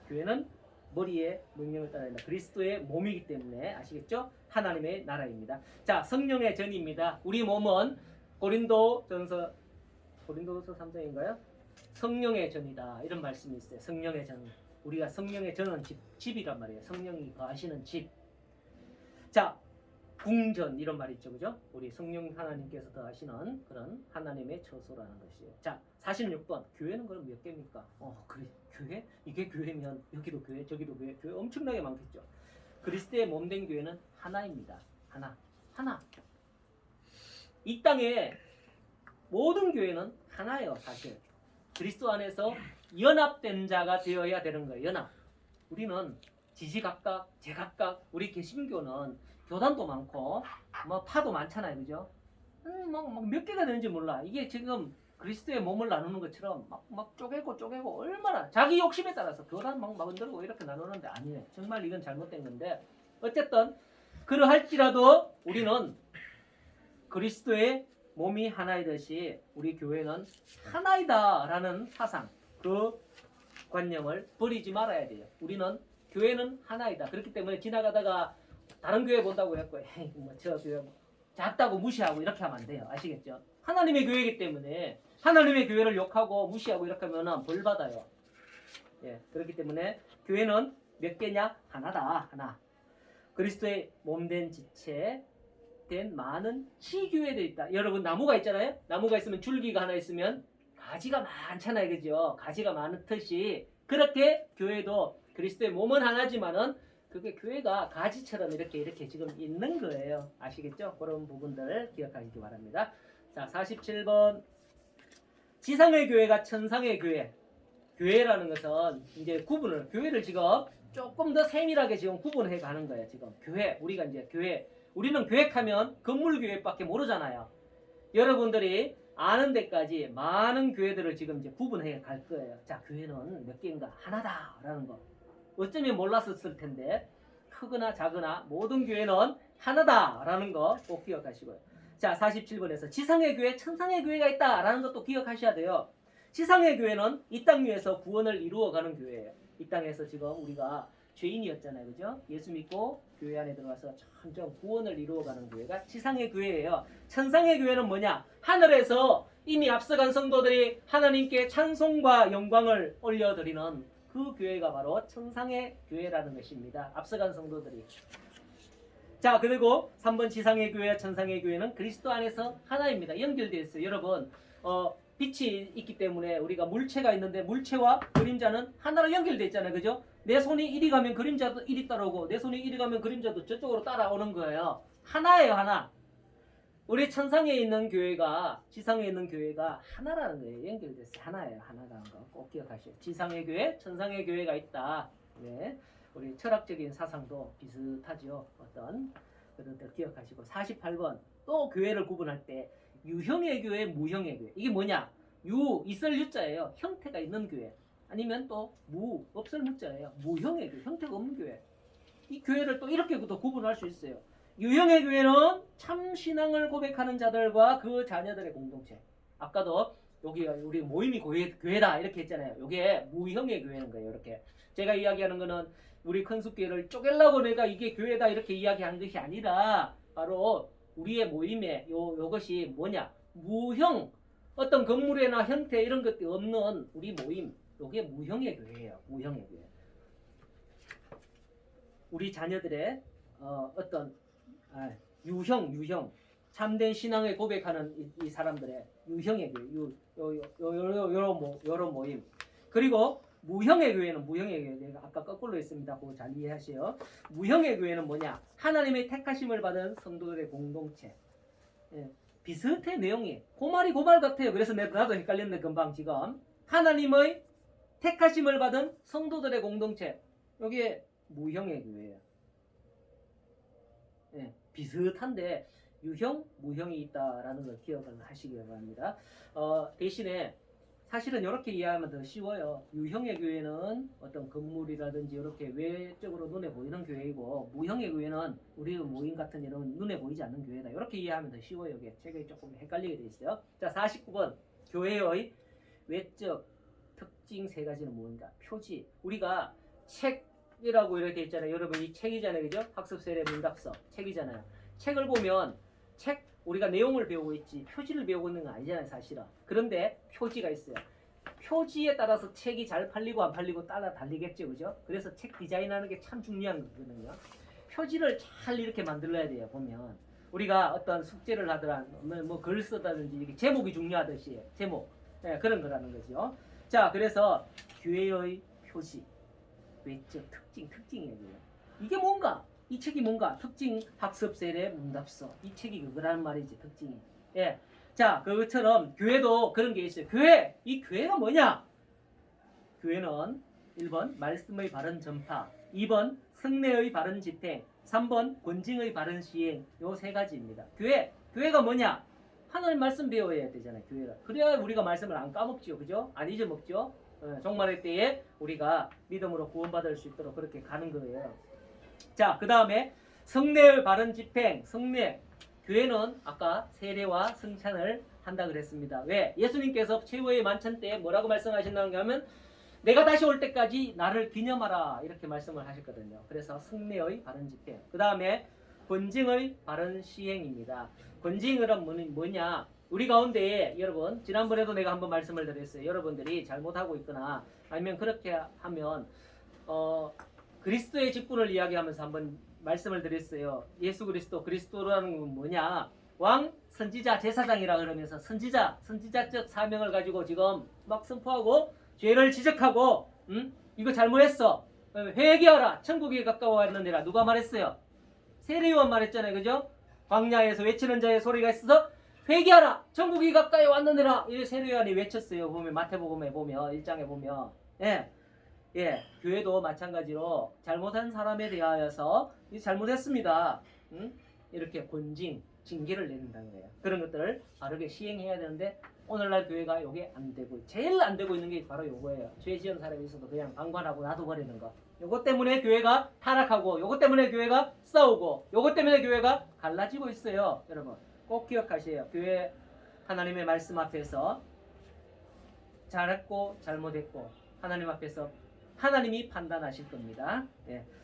[SPEAKER 1] 교회는 머리의 명령을 따라야 된다. 그리스도의 몸이기 때문에 아시겠죠? 하나님의 나라입니다. 자, 성령의 전입니다. 우리 몸은 고린도서 3장인가요? 성령의 전이다. 이런 말씀이 있어요. 성령의 전. 우리가 성령의 전은 집이란 말이에요. 성령이 거하시는 집. 자, 궁전 이런 말이 있죠. 그죠? 우리 성령 하나님께서 더하시는 그런 하나님의 처소라는 것이에요. 자, 46번. 교회는 그럼 몇 개입니까? 그래. 교회? 이게 교회면 여기도 교회, 저기도 교회. 교회 엄청나게 많겠죠. 그리스도의 몸된 교회는 하나입니다. 하나. 이 땅에 모든 교회는 하나예요. 사실. 그리스도 안에서 연합된 자가 되어야 되는 거예요. 연합. 우리는 지지각각, 제각각. 우리 개신교는 교단도 많고 뭐 파도 많잖아요. 그죠? 몇 개가 되는지 몰라. 이게 지금 그리스도의 몸을 나누는 것처럼 막 쪼개고 얼마나 자기 욕심에 따라서 교단 막 만들고 이렇게 나누는데 아니에요. 정말 이건 잘못된 건데 어쨌든 그러할지라도 우리는 그리스도의 몸이 하나이듯이 우리 교회는 하나이다라는 사상, 그 관념을 버리지 말아야 돼요. 우리는 교회는 하나이다. 그렇기 때문에 지나가다가 다른 교회 본다고 했고, 에이, 저 교회 작다고 무시하고 이렇게 하면 안 돼요. 아시겠죠? 하나님의 교회이기 때문에 하나님의 교회를 욕하고 무시하고 이렇게 하면 벌 받아요. 예, 그렇기 때문에 교회는 몇 개냐? 하나다. 하나. 그리스도의 몸된 지체 된 많은 치교회들이 있다. 여러분 나무가 있잖아요. 나무가 있으면 줄기가 하나 있으면 가지가 많잖아요. 그죠? 가지가 많듯이 그렇게 교회도 그리스도의 몸은 하나지만은 그게 교회가 가지처럼 이렇게 지금 있는 거예요. 아시겠죠? 그런 부분들 기억하시기 바랍니다. 자, 47번. 지상의 교회가 천상의 교회. 교회라는 것은 이제 구분을, 교회를 지금 조금 더 세밀하게 지금 구분해 가는 거예요. 지금 교회, 우리가 이제 교회, 우리는 교획하면 건물 교회밖에 모르잖아요. 여러분들이 아는 데까지 많은 교회들을 지금 이제 구분해 갈 거예요. 자, 교회는 몇 개인가? 하나다라는 거. 어쩌면 몰랐었을 텐데 크거나 작으나 모든 교회는 하나다라는 거 꼭 기억하시고요. 자, 47번에서 지상의 교회, 천상의 교회가 있다라는 것도 기억하셔야 돼요. 지상의 교회는 이 땅 위에서 구원을 이루어가는 교회예요. 이 땅에서 지금 우리가 죄인이었잖아요. 그죠? 예수 믿고 교회 안에 들어가서 점점 구원을 이루어가는 교회가 지상의 교회예요. 천상의 교회는 뭐냐? 하늘에서 이미 앞서간 성도들이 하나님께 찬송과 영광을 올려드리는 그 교회가 바로 천상의 교회라는 것입니다. 앞서간 성도들이. 자, 그리고 3번 지상의 교회와 천상의 교회는 그리스도 안에서 하나입니다. 연결되어 있어요. 여러분, 빛이 있기 때문에 우리가 물체가 있는데 물체와 그림자는 하나로 연결되어 있잖아요. 그죠? 내 손이 이리 가면 그림자도 이리 따라오고 내 손이 이리 가면 그림자도 저쪽으로 따라오는 거예요. 하나예요. 하나. 우리 천상에 있는 교회가 지상에 있는 교회가 하나라는 거예요. 연결돼서 하나예요. 하나라는 거 꼭 기억하시오. 지상의 교회, 천상의 교회가 있다. 네. 우리 철학적인 사상도 비슷하죠. 어떤 그런 걸 기억하시고. 48번 또 교회를 구분할 때 유형의 교회, 무형의 교회. 이게 뭐냐? 유, 있을 유자예요. 형태가 있는 교회. 아니면 또 무, 없을 무자예요. 무형의 교회, 형태가 없는 교회. 이 교회를 또 이렇게 또 구분할 수 있어요. 유형의 교회는 참 신앙을 고백하는 자들과 그 자녀들의 공동체. 아까도 여기 우리 모임이 교회다 이렇게 했잖아요. 이게 무형의 교회는 거예요. 이렇게 제가 이야기하는 거는 우리 큰숙교회를 쪼개려고 내가 이게 교회다 이렇게 이야기하는 것이 아니라 바로 우리의 모임에 요것이 뭐냐? 무형, 어떤 건물이나 형태 이런 것들이 없는 우리 모임. 요게 무형의 교회예요. 무형의 교회. 우리 자녀들의 어떤 유형 참된 신앙을 고백하는 이 사람들의 유형의 교회, 요런 모임. 그리고 무형의 교회는 무형의 교회, 내가 아까 거꾸로 했습니다. 그거 잘 이해하세요. 무형의 교회는 뭐냐? 하나님의 택하심을 받은 성도들의 공동체. 예, 비슷해 내용이. 고말이 고말 같아요. 그래서 나도 헷갈렸는데 금방 지금 하나님의 택하심을 받은 성도들의 공동체. 여기에 무형의 교회예요. 예, 비슷한데 유형, 무형이 있다라는 걸 기억을 하시기 바랍니다. 대신에 사실은 이렇게 이해하면 더 쉬워요. 유형의 교회는 어떤 건물이라든지 이렇게 외적으로 눈에 보이는 교회이고, 무형의 교회는 우리 모임 같은 이런 눈에 보이지 않는 교회다. 이렇게 이해하면 더 쉬워요. 이게 책이 조금 헷갈리게 돼 있어요. 자, 49번 교회의 외적 특징 세 가지는 무엇인가? 표지. 우리가 책이라고 이렇게 있잖아요. 여러분 이 책이잖아요. 그죠? 학습 세례 문답서 책이잖아요. 책을 보면 우리가 내용을 배우고 있지 표지를 배우고 있는 건 아니잖아요. 사실은. 그런데 표지가 있어요. 표지에 따라서 책이 잘 팔리고 안 팔리고 따라 달리겠죠. 그죠? 그래서 책 디자인하는 게 참 중요한 거거든요. 표지를 잘 이렇게 만들어야 돼요. 보면 우리가 어떤 숙제를 하더라 뭐 글 쓰다든지 제목이 중요하듯이 제목, 네, 그런 거라는 거죠. 자, 그래서 교회의 표지, 외적 특징이에요. 이게 뭔가? 이 책이 뭔가? 특징 학습 세례 문답서. 이 책이 그거라는 말이지. 특징이. 예. 자, 그것처럼 교회도 그런 게 있어요. 이 교회가 뭐냐? 교회는 1번 말씀의 바른 전파, 2번 성례의 바른 집행, 3번 권징의 바른 시행. 요 세 가지입니다. 교회가 뭐냐? 하나님 말씀 배워야 되잖아요. 교회가. 그래야 우리가 말씀을 안 까먹죠. 그죠? 안 잊어먹죠. 종말의 때에 우리가 믿음으로 구원받을 수 있도록 그렇게 가는 거예요. 자, 그 다음에 성례의 바른 집행. 성례. 교회는 아까 세례와 성찬을 한다 그랬습니다. 왜? 예수님께서 최후의 만찬 때 뭐라고 말씀하신다는가 하면 내가 다시 올 때까지 나를 기념하라 이렇게 말씀을 하셨거든요. 그래서 성례의 바른 집행, 그 다음에 권징의 바른 시행입니다. 권징은 뭐냐? 우리 가운데 여러분, 지난번에도 내가 한번 말씀을 드렸어요. 여러분들이 잘못하고 있거나 아니면 그렇게 하면 그리스도의 직분을 이야기하면서 한번 말씀을 드렸어요. 예수 그리스도라는 건 뭐냐? 왕, 선지자, 제사장이라 그러면서 선지자적 사명을 가지고 지금 막 선포하고 죄를 지적하고 이거 잘못했어. 회개하라. 천국이 가까워왔느니라. 누가 말했어요? 세례요한 말했잖아요. 그죠? 광야에서 외치는 자의 소리가 있어서 회개하라. 천국이 가까이 왔느니라. 이 세례요한이 외쳤어요. 보면 마태복음에 보면 1장에 보면 교회도 마찬가지로 잘못한 사람에 대하여서 잘못했습니다. 이렇게 권징, 징계를 내린다는 거예요. 그런 것들을 바르게 시행해야 되는데 오늘날 교회가 이게 안 되고 제일 안 되고 있는 게 바로 요거예요. 죄 지은 사람이 있어도 그냥 방관하고 놔둬버리는 거. 요것 때문에 교회가 타락하고 요것 때문에 교회가 싸우고 요것 때문에 교회가 갈라지고 있어요. 여러분 꼭 기억하세요. 교회 하나님의 말씀 앞에서 잘했고 잘못했고 하나님 앞에서 하나님이 판단하실 겁니다.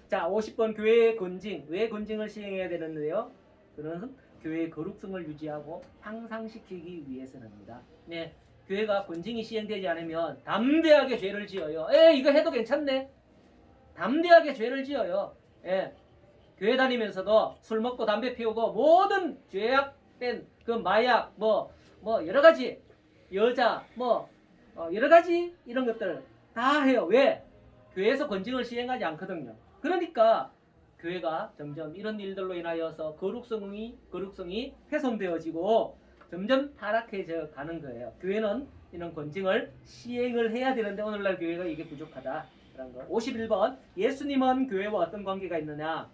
[SPEAKER 1] 자, 50번 교회의 권징. 왜 권징을 시행해야 되는데요? 그런 교회의 거룩성을 유지하고 향상시키기 위해서입니다. 교회가 권징이 시행되지 않으면 담대하게 죄를 지어요. 이거 해도 괜찮네. 담대하게 죄를 지어요. 교회 다니면서도 술 먹고 담배 피우고 모든 죄악된 그 마약 뭐 여러 가지 여자 여러 가지 이런 것들 다 해요. 왜? 교회에서 권징을 시행하지 않거든요. 그러니까 교회가 점점 이런 일들로 인하여서 거룩성이 훼손되어지고 점점 타락해져 가는 거예요. 교회는 이런 권징을 시행을 해야 되는데 오늘날 교회가 이게 부족하다. 그런 거. 51번. 예수님은 교회와 어떤 관계가 있느냐?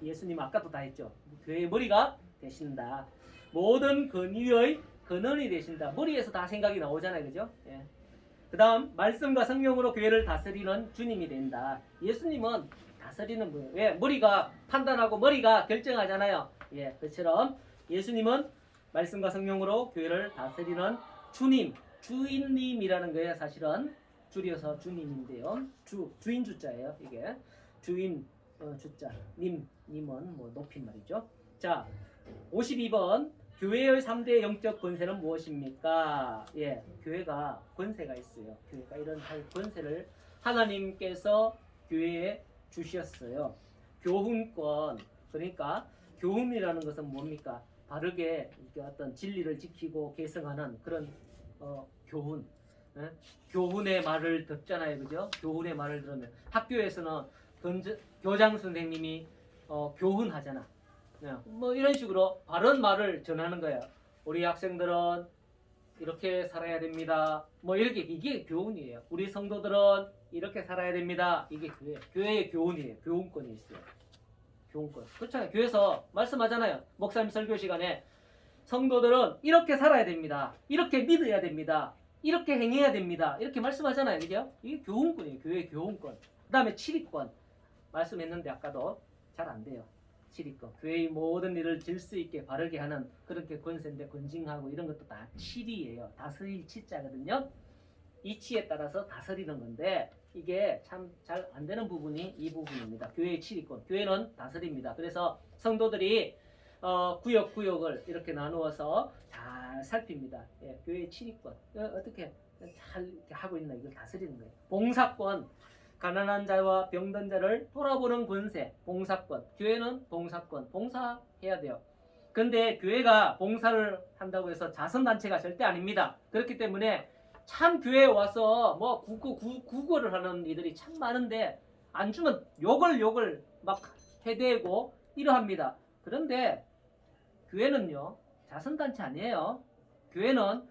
[SPEAKER 1] 예수님 아까도 다 했죠. 교회의 머리가 되신다. 모든 권위의 근원이 되신다. 머리에서 다 생각이 나오잖아요. 그죠? 그 다음 말씀과 성령으로 교회를 다스리는 주님이 된다. 예수님은 다스리는 분이에요. 왜? 머리가 판단하고 머리가 결정하잖아요. 그처럼 예수님은 말씀과 성령으로 교회를 다스리는 주인님이라는 거예요. 사실은 줄여서 주님인데요. 주인 주자예요. 이게 주인 주자, 님은 뭐 높인 말이죠. 자, 52번. 교회의 3대 영적 권세는 무엇입니까? 교회가 권세가 있어요. 교회가 이런 권세를 하나님께서 교회에 주셨어요. 교훈권. 그러니까 교훈이라는 것은 뭡니까? 바르게 어떤 진리를 지키고 계승하는 그런 교훈. 교훈의 말을 듣잖아요. 그죠? 교훈의 말을 들으면 학교에서는 교장 선생님이 교훈하잖아. 뭐 이런 식으로 바른 말을 전하는 거예요. 우리 학생들은 이렇게 살아야 됩니다. 뭐 이렇게 이게 교훈이에요. 우리 성도들은 이렇게 살아야 됩니다. 이게 교회의 교훈이에요. 교훈권이 있어요. 교훈권. 그렇잖아요. 교회에서 말씀하잖아요. 목사님 설교 시간에 성도들은 이렇게 살아야 됩니다. 이렇게 믿어야 됩니다. 이렇게 행해야 됩니다. 이렇게 말씀하잖아요. 그죠? 이게 교훈권이에요. 교회의 교훈권. 그 다음에 치리권. 말씀했는데 아까도 잘 안 돼요. 치리권. 교회의 모든 일을 질서 있게 바르게 하는 그렇게 권세인데 권징하고 이런 것도 다 치리예요. 다스릴 치자거든요. 이치에 따라서 다스리는 건데 이게 참 잘 안 되는 부분이 이 부분입니다. 교회의 치리권. 교회는 다스립니다. 그래서 성도들이 구역을 이렇게 나누어서 잘 살핍니다. 교회의 치리권. 어떻게 잘 이렇게 하고 있나 이걸 다스리는 거예요. 봉사권. 가난한 자와 병든 자를 돌아보는 권세, 봉사권. 교회는 봉사권, 봉사해야 돼요. 근데 교회가 봉사를 한다고 해서 자선단체가 절대 아닙니다. 그렇기 때문에 참 교회에 와서 뭐 구걸을 하는 이들이 참 많은데 안 주면 욕을 막 해대고 이러합니다. 그런데 교회는요 자선단체 아니에요. 교회는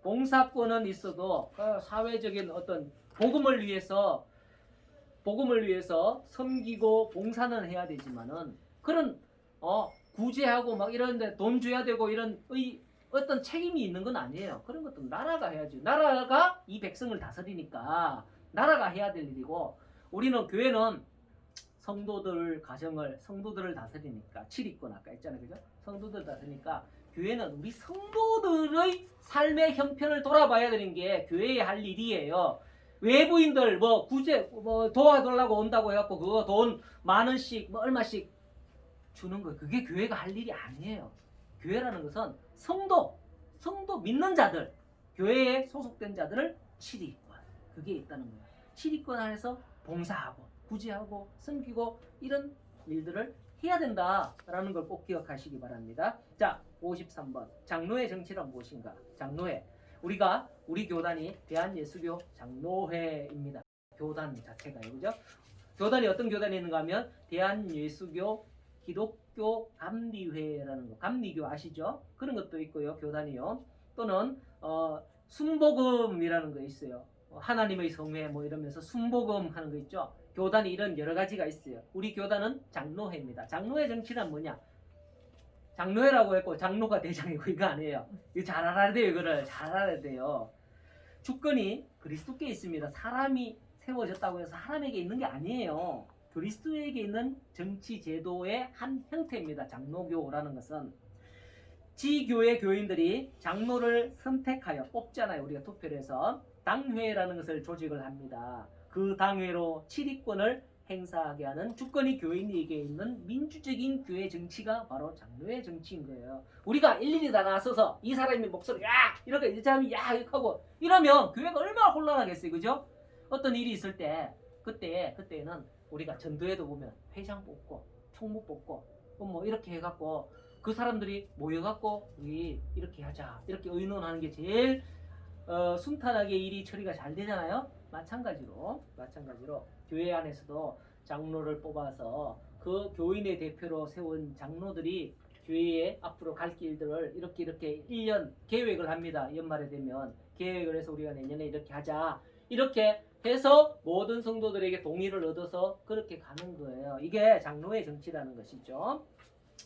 [SPEAKER 1] 봉사권은 있어도 사회적인 어떤 복음을 위해서 섬기고 봉사는 해야 되지만은 그런 구제하고 막 이런데 돈 줘야 되고 이런 어떤 책임이 있는 건 아니에요. 그런 것도 나라가 해야지. 나라가 이 백성을 다스리니까 나라가 해야 될 일이고 우리는 교회는 성도들 가정을 성도들을 다스리니까 7위권 아까 했잖아요, 그죠? 성도들 다스리니까 교회는 우리 성도들의 삶의 형편을 돌아봐야 되는 게 교회의 할 일이에요. 외부인들 뭐 구제 뭐 도와달라고 온다고 해갖고 그거 돈 만 원씩 뭐 얼마씩 주는 거 그게 교회가 할 일이 아니에요. 교회라는 것은 성도 믿는 자들 교회에 소속된 자들을 7위권 그게 있다는 거예요. 7위권 안에서 봉사하고 구제하고 섬기고 이런 일들을 해야 된다라는 걸 꼭 기억하시기 바랍니다. 자, 53번 장로의 정치란 무엇인가? 장로회 우리 교단이 대한예수교 장로회입니다. 교단 자체가 그죠? 교단이 어떤 교단이 있는가 하면 대한예수교 기독교 감리회라는 거 감리교 아시죠? 그런 것도 있고요. 교단이요. 또는 순복음이라는 거 있어요. 하나님의 성회 뭐 이러면서 순복음 하는 거 있죠. 교단이 이런 여러 가지가 있어요. 우리 교단은 장로회입니다. 장로회 정치란 뭐냐? 장로회라고 했고 장로가 대장이고 이거 아니에요. 이거 잘 알아야 돼요. 이거를 잘 알아야 돼요. 주권이 그리스도께 있습니다. 사람이 세워졌다고 해서 사람에게 있는 게 아니에요. 그리스도에게 있는 정치 제도의 한 형태입니다. 장로교라는 것은 지교회 교인들이 장로를 선택하여 뽑잖아요. 우리가 투표를 해서 당회라는 것을 조직을 합니다. 그 당회로 7위권을 행사하게 하는 주권이 교인에게 있는 민주적인 교회 정치가 바로 장로의 정치인 거예요. 우리가 일일이 다 나서서 이 사람의 목소리 야 이렇게 이 사람이 야 이렇게 하고 이러면 교회가 얼마나 혼란하겠어요, 그죠? 어떤 일이 있을 때 그때는 우리가 전도회도 보면 회장 뽑고 총무 뽑고 뭐 이렇게 해갖고 그 사람들이 모여갖고 우리 이렇게 하자 이렇게 의논하는 게 제일 순탄하게 일이 처리가 잘 되잖아요. 마찬가지로 교회 안에서도 장로를 뽑아서 그 교인의 대표로 세운 장로들이 교회의 앞으로 갈 길들을 이렇게 1년 계획을 합니다. 연말에 되면 계획을 해서 우리가 내년에 이렇게 하자 이렇게 해서 모든 성도들에게 동의를 얻어서 그렇게 가는 거예요. 이게 장로의 정치라는 것이죠.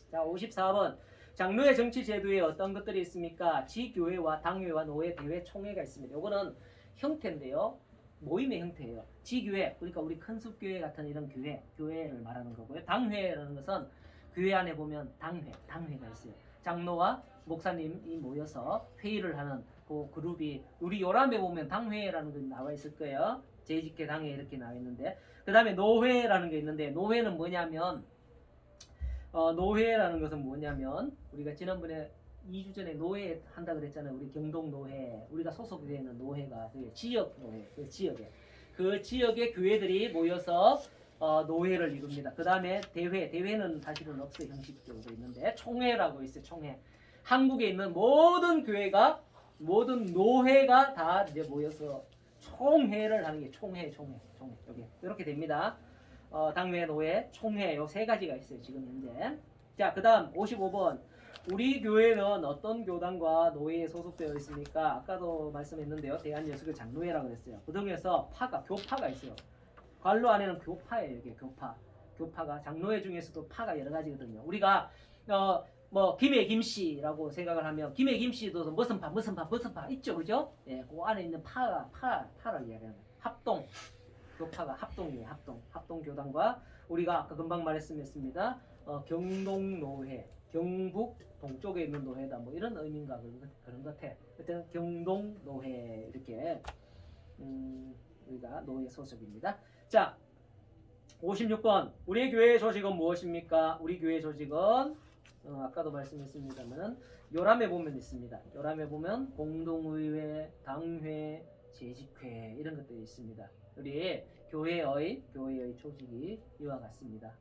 [SPEAKER 1] 자, 54번 장로의 정치 제도에 어떤 것들이 있습니까? 지교회와 당회와 노회, 대회, 총회가 있습니다. 이거는 형태인데요. 모임의 형태예요. 지교회, 그러니까 우리 큰숲교회 같은 이런 교회를 말하는 거고요. 당회라는 것은 교회 안에 보면 당회가 있어요. 장로와 목사님이 모여서 회의를 하는 그 그룹이 우리 요람에 보면 당회라는 게 나와 있을 거예요. 재직회 당회 이렇게 나와 있는데 그 다음에 노회라는 게 있는데 노회는 뭐냐면 노회라는 것은 뭐냐면 우리가 지난번에 2주 전에 노회 한다 그랬잖아요. 우리 경동 노회 우리가 소속되어 있는 노회가 지역 노회 그 지역의 교회들이 모여서 노회를 이룹니다. 그 다음에 대회는 사실은 없어요. 형식적으로 있는데 총회라고 있어요. 총회 한국에 있는 모든 교회가 모든 노회가 다 이제 모여서 총회를 하는 게 총회 여기 이렇게 됩니다. 당회, 노회, 총회 요 세 가지가 있어요. 지금 현재. 자, 그 다음 55번 우리 교회는 어떤 교단과 노회에 소속되어 있습니까? 아까도 말씀했는데요. 대한예수교 장로회라고 그랬어요. 그 중에서 교파가 있어요. 관로 안에는 교파예요. 이게 교파가 장로회 중에서도 파가 여러 가지거든요. 우리가 뭐 김해 김씨라고 생각을 하면 김해 김씨도 무슨 파 있죠, 그죠? 예, 그 안에 있는 파를 이야기하는 합동 교파가 합동이에요. 합동 교단과 우리가 아까 금방 말했습니다. 경동노회, 경북 동쪽에 있는 노회다. 뭐 이런 의미인가 그런 것 같아. 하여튼 경동노회 이렇게 우리가 노회 소속입니다. 자, 56번 우리 교회의 조직은 무엇입니까? 우리 교회 조직은 아까도 말씀했습니다만 요람에 보면 있습니다. 요람에 보면 공동의회, 당회, 재직회 이런 것들이 있습니다. 우리 교회의 조직이 이와 같습니다.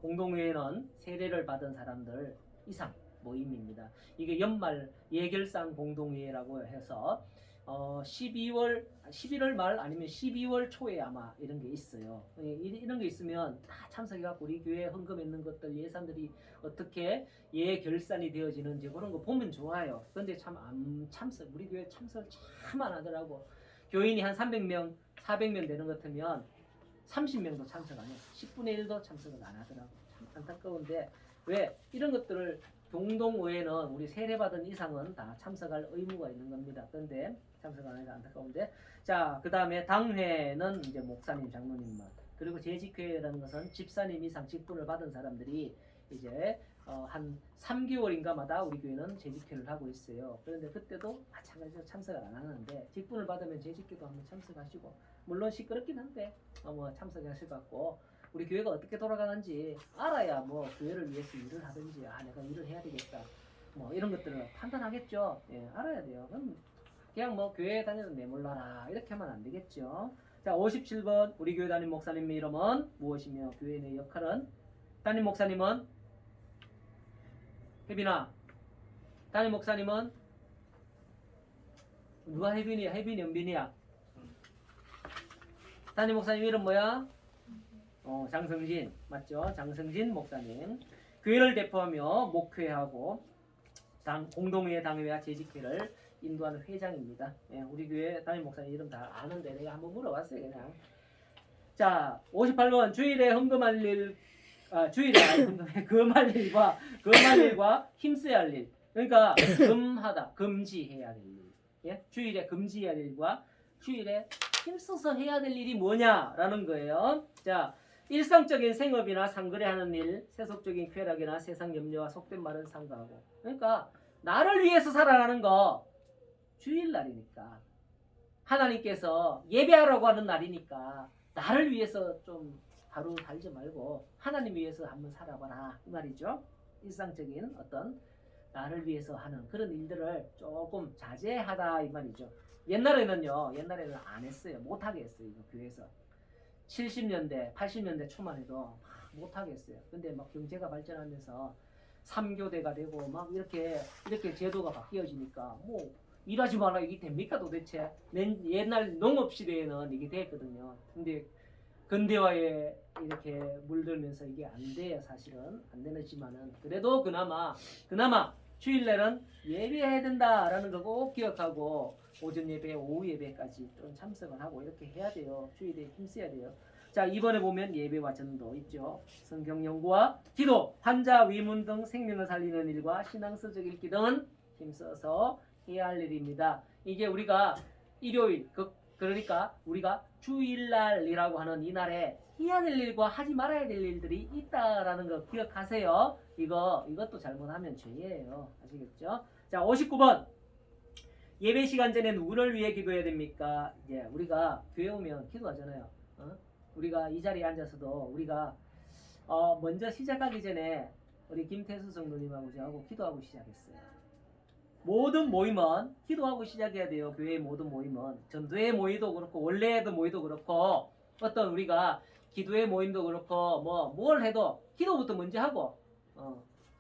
[SPEAKER 1] 공동의회는 세례를 받은 사람들 이상 모임입니다. 이게 연말 예결상 공동의회라고 해서 11월 말 아니면 12월 초에 아마 이런 게 있어요. 이런 게 있으면 다 참석해갖고 우리 교회에 헌금했는 것들 예산들이 어떻게 예결산이 되어지는지 그런 거 보면 좋아요. 그런데 참 안 참석 우리 교회 참석을 참 안 하더라고. 교인이 한 300명 400명 되는 것 같으면 30명도 참석 안 해요. 10분의 1도 참석을 안 하더라고. 참 안타까운데 왜 이런 것들을 공동의회는 우리 세례받은 이상은 다 참석할 의무가 있는 겁니다. 그런데 참석 안 해서 안타까운데 자, 그 다음에 당회는 이제 목사님, 장로님만 그리고 재직회라는 것은 집사님 이상 직분을 받은 사람들이 이제 한 3개월인가마다 우리 교회는 재직회를 하고 있어요. 그런데 그때도 마찬가지로 참석을 안 하는데 직분을 받으면 재직회도 한번 참석하시고 물론 시끄럽긴 한데 뭐 참석하실 것 같고 우리 교회가 어떻게 돌아가는지 알아야 뭐 교회를 위해서 일을 하든지 내가 일을 해야 되겠다 뭐 이런 것들을 판단하겠죠. 예, 알아야 돼요. 그냥 뭐 교회에 다니는 내몰라라 이렇게 하면 안 되겠죠. 자, 57번 우리 교회 담임 목사님 이름은 무엇이며 교회의 역할은? 담임 목사님은 혜빈아, 담임 목사님은 누가 혜빈이야? 혜빈이 연빈이야? 담임 목사님 이름 뭐야? 장성진 맞죠? 장성진 목사님. 교회를 대표하며 목회하고 공동회 당회와 재직회를 인도하는 회장입니다. 예, 우리 교회 담임 목사님 이름 다 아는데 내가 한번 물어봤어요 그냥. 자, 58번 주일에 헌금할 일, 주일에 금할 일과 힘써야 할 일. 그러니까 금하다, 금지해야 될 일. 예? 주일에 금지해야 할 일과 주일에 힘써서 해야 될 일이 뭐냐라는 거예요. 자, 일상적인 생업이나 상거래하는 일, 세속적인 쾌락이나 세상 염려와 속된 말은 삼가하고. 그러니까 나를 위해서 살아가는 거 주일날이니까 하나님께서 예배하라고 하는 날이니까 나를 위해서 좀 하루 살지 말고 하나님 위해서 한번 살아봐라 이 말이죠. 일상적인 어떤 나를 위해서 하는 그런 일들을 조금 자제하다 이 말이죠. 옛날에는 안 했어요. 못하게 했어요. 이거 교회에서 70년대 80년대 초만 해도 못하게 했어요. 근데 막 경제가 발전하면서 3교대가 되고 막 이렇게 제도가 바뀌어지니까 뭐 일하지 마라 이게 됩니까 도대체? 옛날 농업시대에는 이게 됐거든요. 근데 근대화에 이렇게 물들면서 이게 안 돼요. 사실은 안 되지만은 그래도 그나마 주일날은 예배해야 된다라는 거 꼭 기억하고 오전 예배, 오후 예배까지 좀 참석을 하고 이렇게 해야 돼요. 주일에 힘써야 돼요. 자, 이번에 보면 예배와 전도 있죠. 성경 연구와 기도, 환자 위문 등 생명을 살리는 일과 신앙서적 읽기 등은 힘써서 해야 할 일입니다. 이게 우리가 일요일, 그러니까 우리가 주일날이라고 하는 이날에 해야 될 일과 하지 말아야 될 일들이 있다라는 거 기억하세요. 이것도 잘못하면 죄예요. 아시겠죠? 자, 59번. 예배 시간 전에 누구를 위해 기도해야 됩니까? 이제 우리가 교회 오면 기도하잖아요. 우리가 이 자리에 앉아서도 우리가 먼저 시작하기 전에 우리 김태수 성도님하고 저하고 기도하고 시작했어요. 모든 모임은 기도하고 시작해야 돼요. 교회의 모든 모임은 전도의 모임도 그렇고 원래의 모임도 그렇고 어떤 우리가 기도의 모임도 그렇고 뭘 해도 기도부터 먼저 하고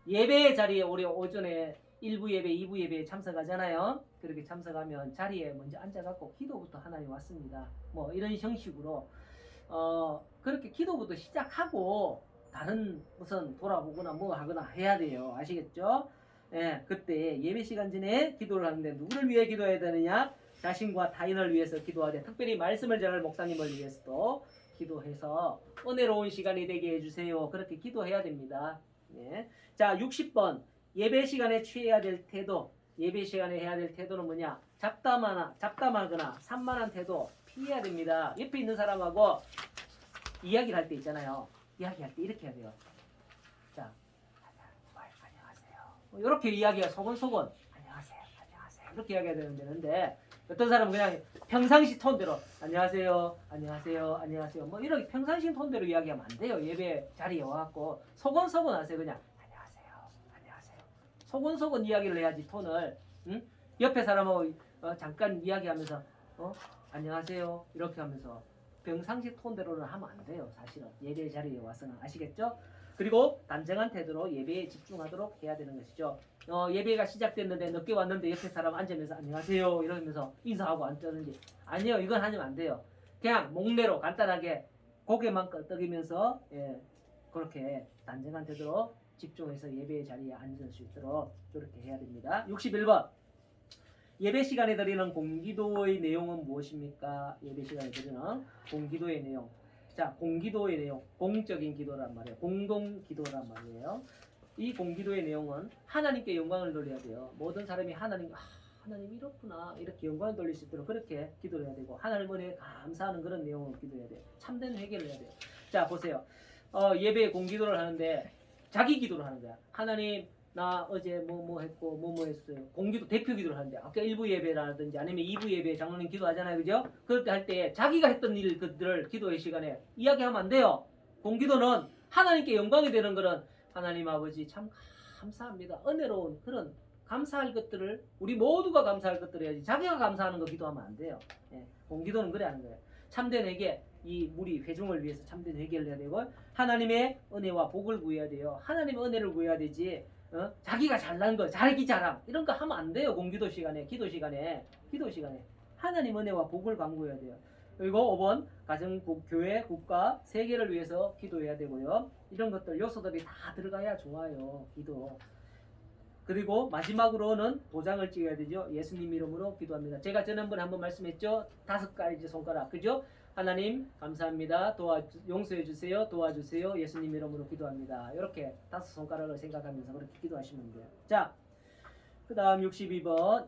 [SPEAKER 1] 예배 자리에 우리 오전에 1부 예배, 2부 예배에 참석하잖아요. 그렇게 참석하면 자리에 먼저 앉아갖고 기도부터 하나님 왔습니다. 뭐 이런 형식으로 그렇게 기도부터 시작하고 다른 무슨 돌아보거나 뭐 하거나 해야 돼요. 아시겠죠? 예, 그때 예배 시간 전에 기도를 하는데 누구를 위해 기도해야 되느냐? 자신과 타인을 위해서 기도하되 특별히 말씀을 전할 목사님을 위해서도 기도해서 은혜로운 시간이 되게 해주세요. 그렇게 기도해야 됩니다. 예. 자, 60번 예배 시간에 취해야 될 태도. 예배 시간에 해야 될 태도는 뭐냐? 잡담하거나 산만한 태도 피해야 됩니다. 옆에 있는 사람하고 이야기를 할 때 있잖아요. 이야기할 때 이렇게 해야 돼요. 자, 안녕하세요. 이렇게 이야기가 소곤소곤 안녕하세요. 이렇게 이야기해야 되는데 어떤 사람은 그냥 평상시 톤대로 안녕하세요. 뭐 이렇게 평상시 톤대로 이야기하면 안 돼요. 예배 자리에 와갖고 소곤소곤 하세요. 그냥 안녕하세요. 소곤소곤 이야기를 해야지 톤을. 응? 옆에 사람하고 잠깐 이야기하면서 안녕하세요 이렇게 하면서 평상시 톤대로는 하면 안 돼요. 사실은 예배 자리에 와서는 아시겠죠? 그리고 단정한 태도로 예배에 집중하도록 해야 되는 것이죠. 예배가 시작됐는데 늦게 왔는데 옆에 사람 앉으면서 안녕하세요 이러면서 인사하고 앉았는지 아니요, 이건 하면 안 돼요. 그냥 목례로 간단하게 고개만 끄덕이면서 그렇게 단정한 태도로 집중해서 예배 자리에 앉을 수 있도록 그렇게 해야 됩니다. 61번 예배 시간에 드리는 공기도의 내용은 무엇입니까? 예배 시간에 드리는 공기도의 내용. 자, 공기도의 내용, 공적인 기도란 말이에요. 공동 기도란 말이에요. 이 공기도의 내용은 하나님께 영광을 돌려야 돼요. 모든 사람이 하나님 하나님 이렇구나 이렇게 영광을 돌릴 수 있도록 그렇게 기도를 해야 되고 하나님 은혜에 감사하는 그런 내용을 기도해야 돼요. 참된 회개를 해야 돼요. 자 보세요. 예배에 공기도를 하는데 자기 기도를 하는 거야. 하나님 나 어제 뭐 했고 뭐 했어요. 공기도 대표 기도를 하는데 아까 1부 예배라든지 아니면 2부 예배 장로님 기도하잖아요. 그죠? 그럴 때 할 때 자기가 했던 일들을 기도의 시간에 이야기하면 안 돼요. 공기도는 하나님께 영광이 되는 거는 하나님 아버지 참 감사합니다. 은혜로운 그런 감사할 것들을 우리 모두가 감사할 것들을 해야지 자기가 감사하는 거 기도하면 안 돼요. 예, 공기도는 그래 하는 거예요. 참된 회개 이 우리 회중을 위해서 참된 회개를 해야 되고 하나님의 은혜와 복을 구해야 돼요. 하나님의 은혜를 구해야 되지 자기가 잘난 거 자기 자랑 이런 거 하면 안 돼요. 공기도 시간에 기도 시간에 하나님 은혜와 복을 강구해야 돼요. 그리고 5번 가정, 교회, 국가, 세계를 위해서 기도해야 되고요. 이런 것들 요소들이 다 들어가야 좋아요. 기도. 그리고 마지막으로는 도장을 찍어야 되죠. 예수님 이름으로 기도합니다. 제가 지난번에 한번 말씀했죠. 5가지 손가락. 그죠? 하나님 감사합니다. 용서해 주세요. 도와주세요. 예수님 이름으로 기도합니다. 이렇게 5손가락을 생각하면서 그렇게 기도하시면 돼요. 자, 그 다음 62번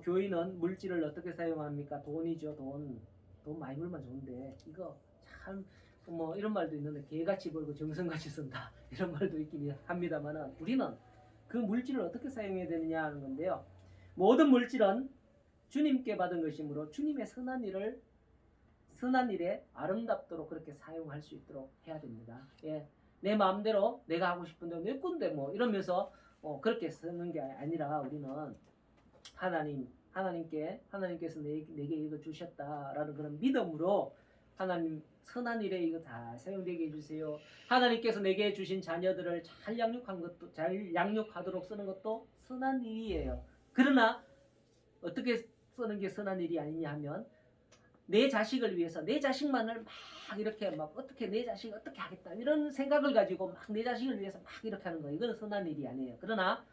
[SPEAKER 1] 교인은 물질을 어떻게 사용합니까? 돈이죠. 돈 많이 벌면 좋은데 이거 참 뭐 이런 말도 있는데 개같이 벌고 정성같이 쓴다. 이런 말도 있긴 합니다만 우리는 그 물질을 어떻게 사용해야 되느냐 하는 건데요. 모든 물질은 주님께 받은 것이므로 주님의 선한 일에 아름답도록 그렇게 사용할 수 있도록 해야 됩니다. 예, 내 마음대로 내가 하고 싶은데 내 건데 뭐 이러면서 그렇게 쓰는 게 아니라 우리는 하나님께서 내게 이거 주셨다라는 그런 믿음으로 하나님 선한 일에 이거 다 사용되게 해주세요. 하나님께서 내게 주신 자녀들을 잘 양육하도록 쓰는 것도 선한 일이에요. 그러나 어떻게 쓰는 게 선한 일이 아니냐 하면 내 자식을 위해서 내 자식만을 막 이렇게 막 어떻게 내 자식 어떻게 하겠다 이런 생각을 가지고 막 내 자식을 위해서 막 이렇게 하는 거 이건 선한 일이 아니에요. 그러나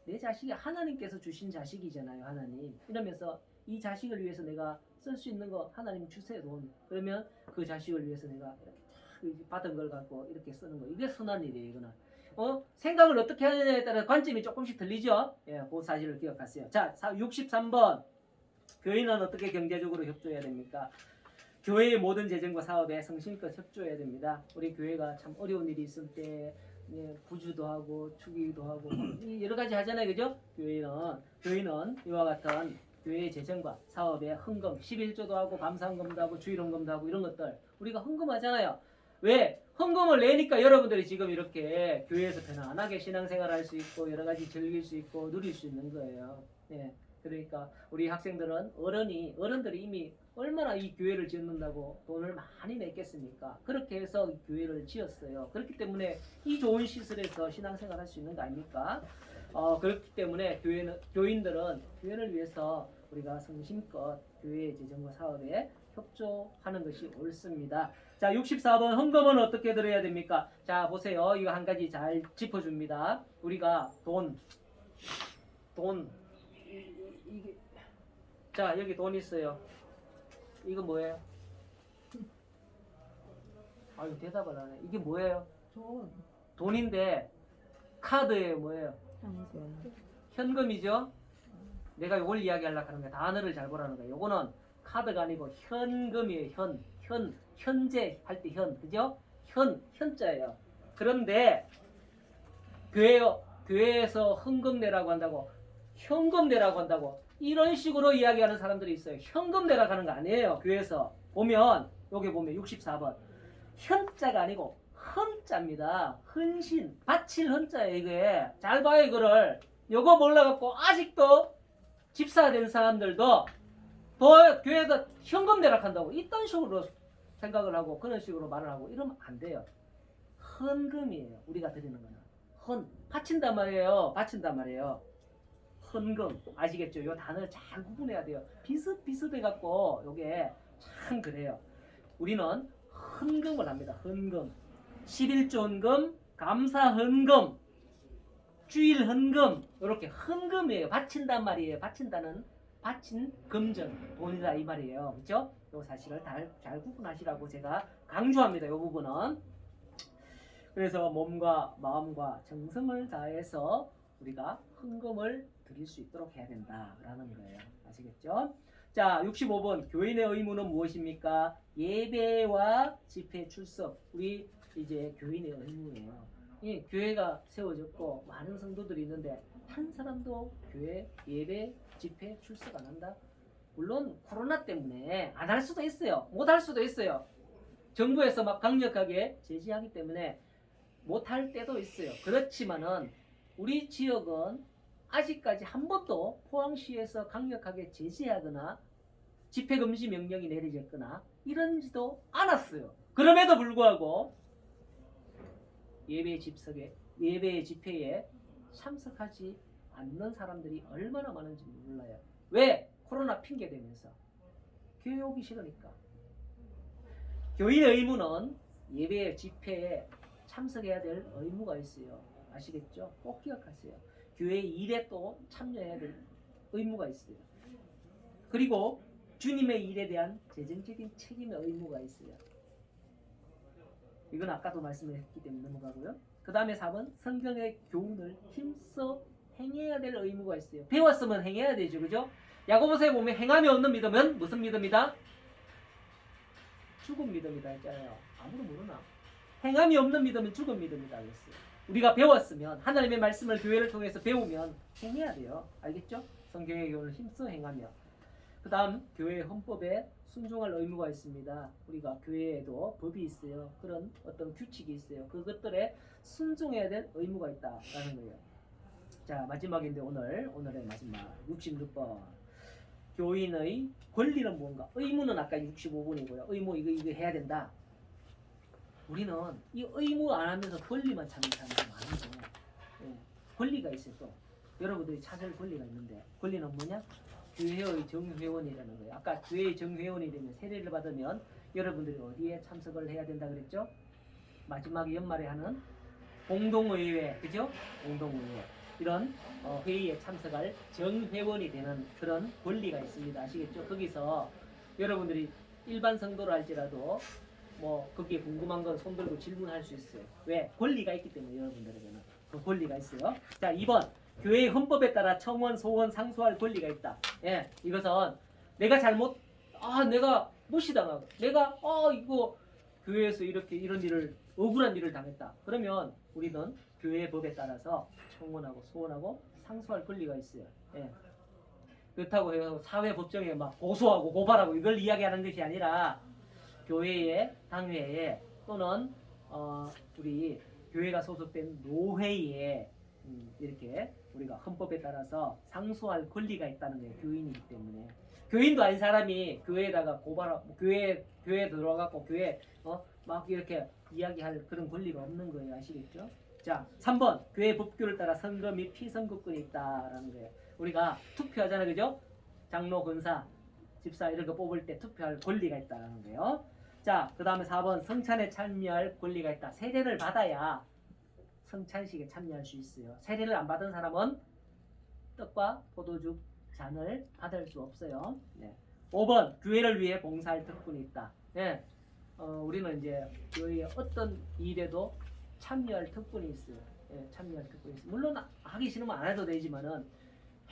[SPEAKER 1] 내 자식이 하나님께서 주신 자식이잖아요. 하나님 이러면서 이 자식을 위해서 내가 쓸 수 있는 거 하나님 주세요 돈. 그러면 그 자식을 위해서 내가 이렇게 받은 걸 갖고 이렇게 쓰는 거 이게 선한 일이에요. 이거는 생각을 어떻게 하느냐에 따라 관점이 조금씩 들리죠. 예, 그 사실을 기억하세요. 자 63번 교인은 어떻게 경제적으로 협조해야 됩니까? 교회의 모든 재정과 사업에 성심껏 협조해야 됩니다. 우리 교회가 참 어려운 일이 있을 때 부주도 하고 추기도 하고 여러 가지 하잖아요. 그죠? 교인은 이와 같은 교회의 재정과 사업에 헌금 11조도 하고 감사헌금도 하고 주일헌금도 하고 이런 것들 우리가 헌금하잖아요. 왜? 헌금을 내니까 여러분들이 지금 이렇게 교회에서 편안하게 신앙생활할 수 있고 여러 가지 즐길 수 있고 누릴 수 있는 거예요. 예. 그러니까 우리 학생들은 어른들이 이미 얼마나 이 교회를 지었는다고 돈을 많이 냈겠습니까? 그렇게 해서 교회를 지었어요. 그렇기 때문에 이 좋은 시설에서 신앙생활 할 수 있는 거 아닙니까? 그렇기 때문에 교인들은 교회를 위해서 우리가 성심껏 교회의 재정과 사업에 협조하는 것이 옳습니다. 자, 64번 헌금은 어떻게 드려야 됩니까? 자, 보세요. 이거 한 가지 잘 짚어줍니다. 우리가 이게 자 여기 돈 있어요. 이거 뭐예요? 아유 대답을 안 해. 이게 뭐예요? 돈인데 카드에 뭐예요? 현금이죠? 내가 이걸 이야기하려고 하는 거야. 단어를 잘 보라는 거야. 요거는 카드가 아니고 현금이에요. 현재 할 때 그죠? 현자예요. 그런데 교회에서 헌금 내라고 한다고 현금 내라고 한다고 이런 식으로 이야기하는 사람들이 있어요. 현금 내라고 하는 거 아니에요. 교회에서 보면 여기 보면 64번 현자가 아니고 헌자입니다. 헌신 바칠 헌자예요. 이게 잘 봐요. 이거를 요거 몰라갖고 아직도 집사된 사람들도 교회에서 현금 내라고 한다고 이딴 식으로 생각을 하고 그런 식으로 말을 하고 이러면 안 돼요. 헌금이에요. 우리가 드리는 거는 바친단 말이에요. 헌금 아시겠죠? 이 단어를 잘 구분해야 돼요. 비슷비슷해 갖고 요게 참 그래요. 우리는 헌금을 합니다. 헌금 11조 헌금 감사 헌금 주일 헌금 이렇게 헌금이에요. 바친단 말이에요. 바친 금전 돈이다 이 말이에요. 그렇죠? 요 사실을 잘 구분하시라고 제가 강조합니다. 요 부분은 그래서 몸과 마음과 정성을 다해서 우리가 헌금을 드릴 수 있도록 해야 된다라는 거예요. 아시겠죠? 자, 65번 교인의 의무는 무엇입니까? 예배와 집회 출석. 우리 이제 교인의 의무예요. 이 교회가 세워졌고 많은 성도들이 있는데 한 사람도 교회 예배 집회 출석 안 한다? 물론 코로나 때문에 안 할 수도 있어요. 못 할 수도 있어요. 정부에서 막 강력하게 제지하기 때문에 못 할 때도 있어요. 그렇지만은 우리 지역은 아직까지 한 번도 포항시에서 강력하게 제지하거나 집회 금지 명령이 내려졌거나 이런지도 않았어요. 그럼에도 불구하고 예배 집회에 참석하지 않는 사람들이 얼마나 많은지 몰라요. 왜? 코로나 핑계 대면서 교회 오기 싫으니까. 교인의 의무는 예배 집회에 참석해야 될 의무가 있어요. 아시겠죠? 꼭 기억하세요. 교회 일에 또 참여해야 될 의무가 있어요. 그리고 주님의 일에 대한 재정적인 책임의 의무가 있어요. 이건 아까도 말씀했기 때문에 넘어가고요. 그 다음에 4번 성경의 교훈을 힘써 행해야 될 의무가 있어요. 배웠으면 행해야 되죠. 그죠? 야고보서에 보면 행함이 없는 믿음은 무슨 믿음이다? 죽은 믿음이다 했잖아요. 아무도 모르나? 행함이 없는 믿음은 죽은 믿음이다 그랬어요. 우리가 배웠으면 하나님의 말씀을 교회를 통해서 배우면 행해야 돼요. 알겠죠? 성경의 교훈을 힘써 행하며. 그 다음 교회의 헌법에 순종할 의무가 있습니다. 우리가 교회에도 법이 있어요. 그런 어떤 규칙이 있어요. 그것들에 순종해야 될 의무가 있다라는 거예요. 자, 마지막인데 오늘의 마지막 66번 교인의 권리는 뭔가? 의무는 아까 65번이고요. 의무 이거 해야 된다. 우리는 이 의무 안 하면서 권리만 찾는 사람들이 많은데 권리가 있어요. 또 여러분들이 찾을 권리가 있는데 권리는 뭐냐? 교회의 정회원이라는 거예요. 아까 교회의 정회원이 되면 세례를 받으면 여러분들이 어디에 참석을 해야 된다 그랬죠? 마지막 연말에 하는 공동의회, 그죠? 공동의회 이런 회의에 참석할 정회원이 되는 그런 권리가 있습니다. 아시겠죠? 거기서 여러분들이 일반 성도를 할지라도 뭐 거기에 궁금한 건 손들고 질문할 수 있어요. 왜? 권리가 있기 때문에 여러분들에게는 그 권리가 있어요. 자, 2번 교회의 헌법에 따라 청원, 소원, 상소할 권리가 있다. 예, 이것은 내가 내가 무시당하고 내가 이거 교회에서 이렇게 이런 일을 억울한 일을 당했다. 그러면 우리는 교회 법에 따라서 청원하고 소원하고 상소할 권리가 있어요. 예. 그렇다고 해서 사회 법정에 막 고소하고 고발하고 이걸 이야기하는 것이 아니라 교회의 당회에 또는 우리 교회가 소속된 노회에 이렇게 우리가 헌법에 따라서 상소할 권리가 있다는 거예요. 교인이기 때문에. 교인도 아닌 사람이 교회에다가 고발하고 교회에 들어가고 교회 막 이렇게 이야기할 그런 권리가 없는 거예요. 아시겠죠? 자, 3번 교회 법규를 따라 선거 및 피선거권이 있다라는 거예요. 우리가 투표하잖아요. 그죠? 장로, 권사, 집사 이런 거 뽑을 때 투표할 권리가 있다라는 거예요. 자, 그 다음에 4번 성찬에 참여할 권리가 있다. 세례를 받아야 성찬식에 참여할 수 있어요. 세례를 안 받은 사람은 떡과 포도주 잔을 받을 수 없어요. 네. 5번 교회를 위해 봉사할 특권이 있다. 네. 우리는 이제 교회의 어떤 일에도 참여할 특권이 있어요. 네, 참여할 특권이 있어요. 물론 하기 싫으면 안 해도 되지만은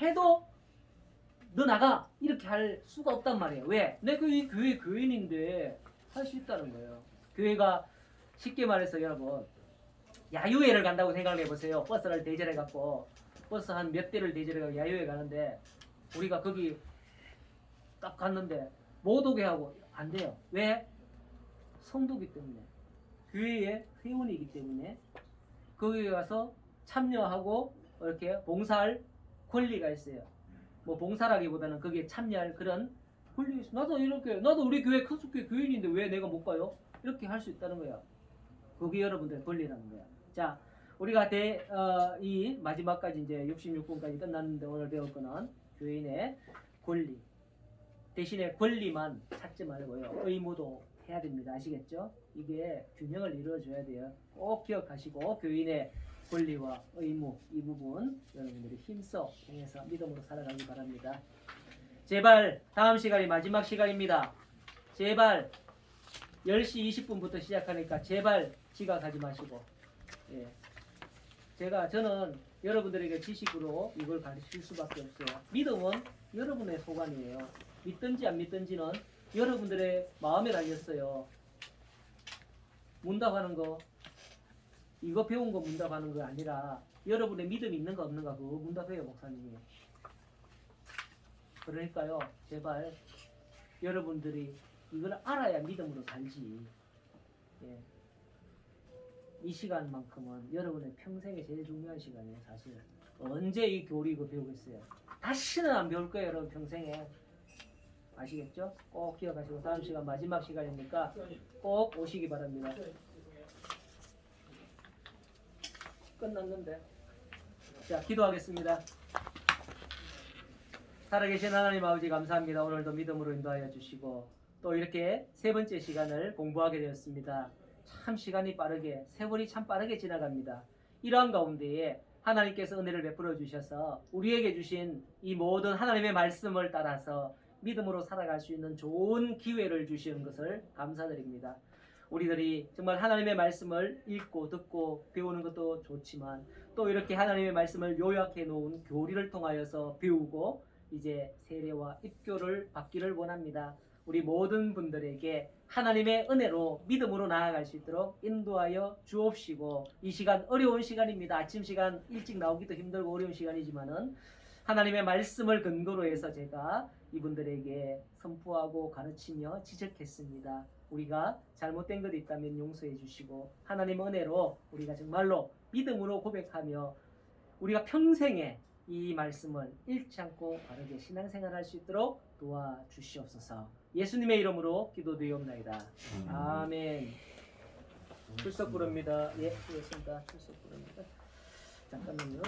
[SPEAKER 1] 해도 너 나가 이렇게 할 수가 없단 말이에요. 왜? 내 교회 교인인데 할 수 있다는 거예요. 교회가 쉽게 말해서 여러분 야유회를 간다고 생각을 해보세요. 버스를 대절해 갖고 버스 한 몇 대를 대절해 갖고 야유회 가는데 우리가 거기 딱 갔는데 못 오게 하고 안 돼요. 왜? 성도기 때문에 교회의 회원이기 때문에 거기에 가서 참여하고 이렇게 봉사할 권리가 있어요. 뭐 봉사라기보다는 거기에 참여할 그런 권리 있어. 나도 우리 교회 큰숙교 교인인데 왜 내가 못 가요? 이렇게 할 수 있다는 거야. 그게 여러분들의 권리라는 거야. 자, 우리가 이 마지막까지 이제 66분까지 끝났는데 오늘 배울 거는 교인의 권리. 대신에 권리만 찾지 말고요. 의무도 해야 됩니다. 아시겠죠? 이게 균형을 이루어줘야 돼요. 꼭 기억하시고 교인의 권리와 의무 이 부분 여러분들이 힘써 행해서 믿음으로 살아가기 바랍니다. 제발 다음 시간이 마지막 시간입니다. 제발 10시 20분부터 시작하니까 제발 지각하지 마시고 저는 여러분들에게 지식으로 이걸 가르칠 수밖에 없어요. 믿음은 여러분의 소관이에요. 믿든지 안 믿든지는 여러분들의 마음에 달렸어요. 문답하는 거, 이거 배운 거 문답하는 거 아니라 여러분의 믿음이 있는가 없는가 그거 문답해요, 목사님이. 그러니까요, 제발 여러분들이 이걸 알아야 믿음으로 살지. 예. 이 시간만큼은 여러분의 평생에 제일 중요한 시간이에요, 사실. 언제 이 교리 이거 배우겠어요? 다시는 안 배울 거예요, 여러분 평생에. 아시겠죠? 꼭 기억하시고 다음 시간 마지막 시간이니까 꼭 오시기 바랍니다. 끝났는데. 자, 기도하겠습니다. 살아계신 하나님 아버지 감사합니다. 오늘도 믿음으로 인도하여 주시고 또 이렇게 세 번째 시간을 공부하게 되었습니다. 참 시간이 빠르게, 세월이 참 빠르게 지나갑니다. 이러한 가운데에 하나님께서 은혜를 베풀어 주셔서 우리에게 주신 이 모든 하나님의 말씀을 따라서 믿음으로 살아갈 수 있는 좋은 기회를 주시는 것을 감사드립니다. 우리들이 정말 하나님의 말씀을 읽고 듣고 배우는 것도 좋지만 또 이렇게 하나님의 말씀을 요약해 놓은 교리를 통하여서 배우고 이제 세례와 입교를 받기를 원합니다. 우리 모든 분들에게 하나님의 은혜로 믿음으로 나아갈 수 있도록 인도하여 주옵시고 이 시간 어려운 시간입니다. 아침 시간 일찍 나오기도 힘들고 어려운 시간이지만은 하나님의 말씀을 근거로 해서 제가 이분들에게 선포하고 가르치며 지적했습니다. 우리가 잘못된 것이 있다면 용서해 주시고 하나님 은혜로 우리가 정말로 믿음으로 고백하며 우리가 평생에 이 말씀을 잃지 않고 바르게 신앙생활할 수 있도록 도와주시옵소서. 예수님의 이름으로 기도드리옵나이다. 아멘. 출석 부릅니다. 예, 수고했습니다. 출석 부릅니다. 잠깐만요.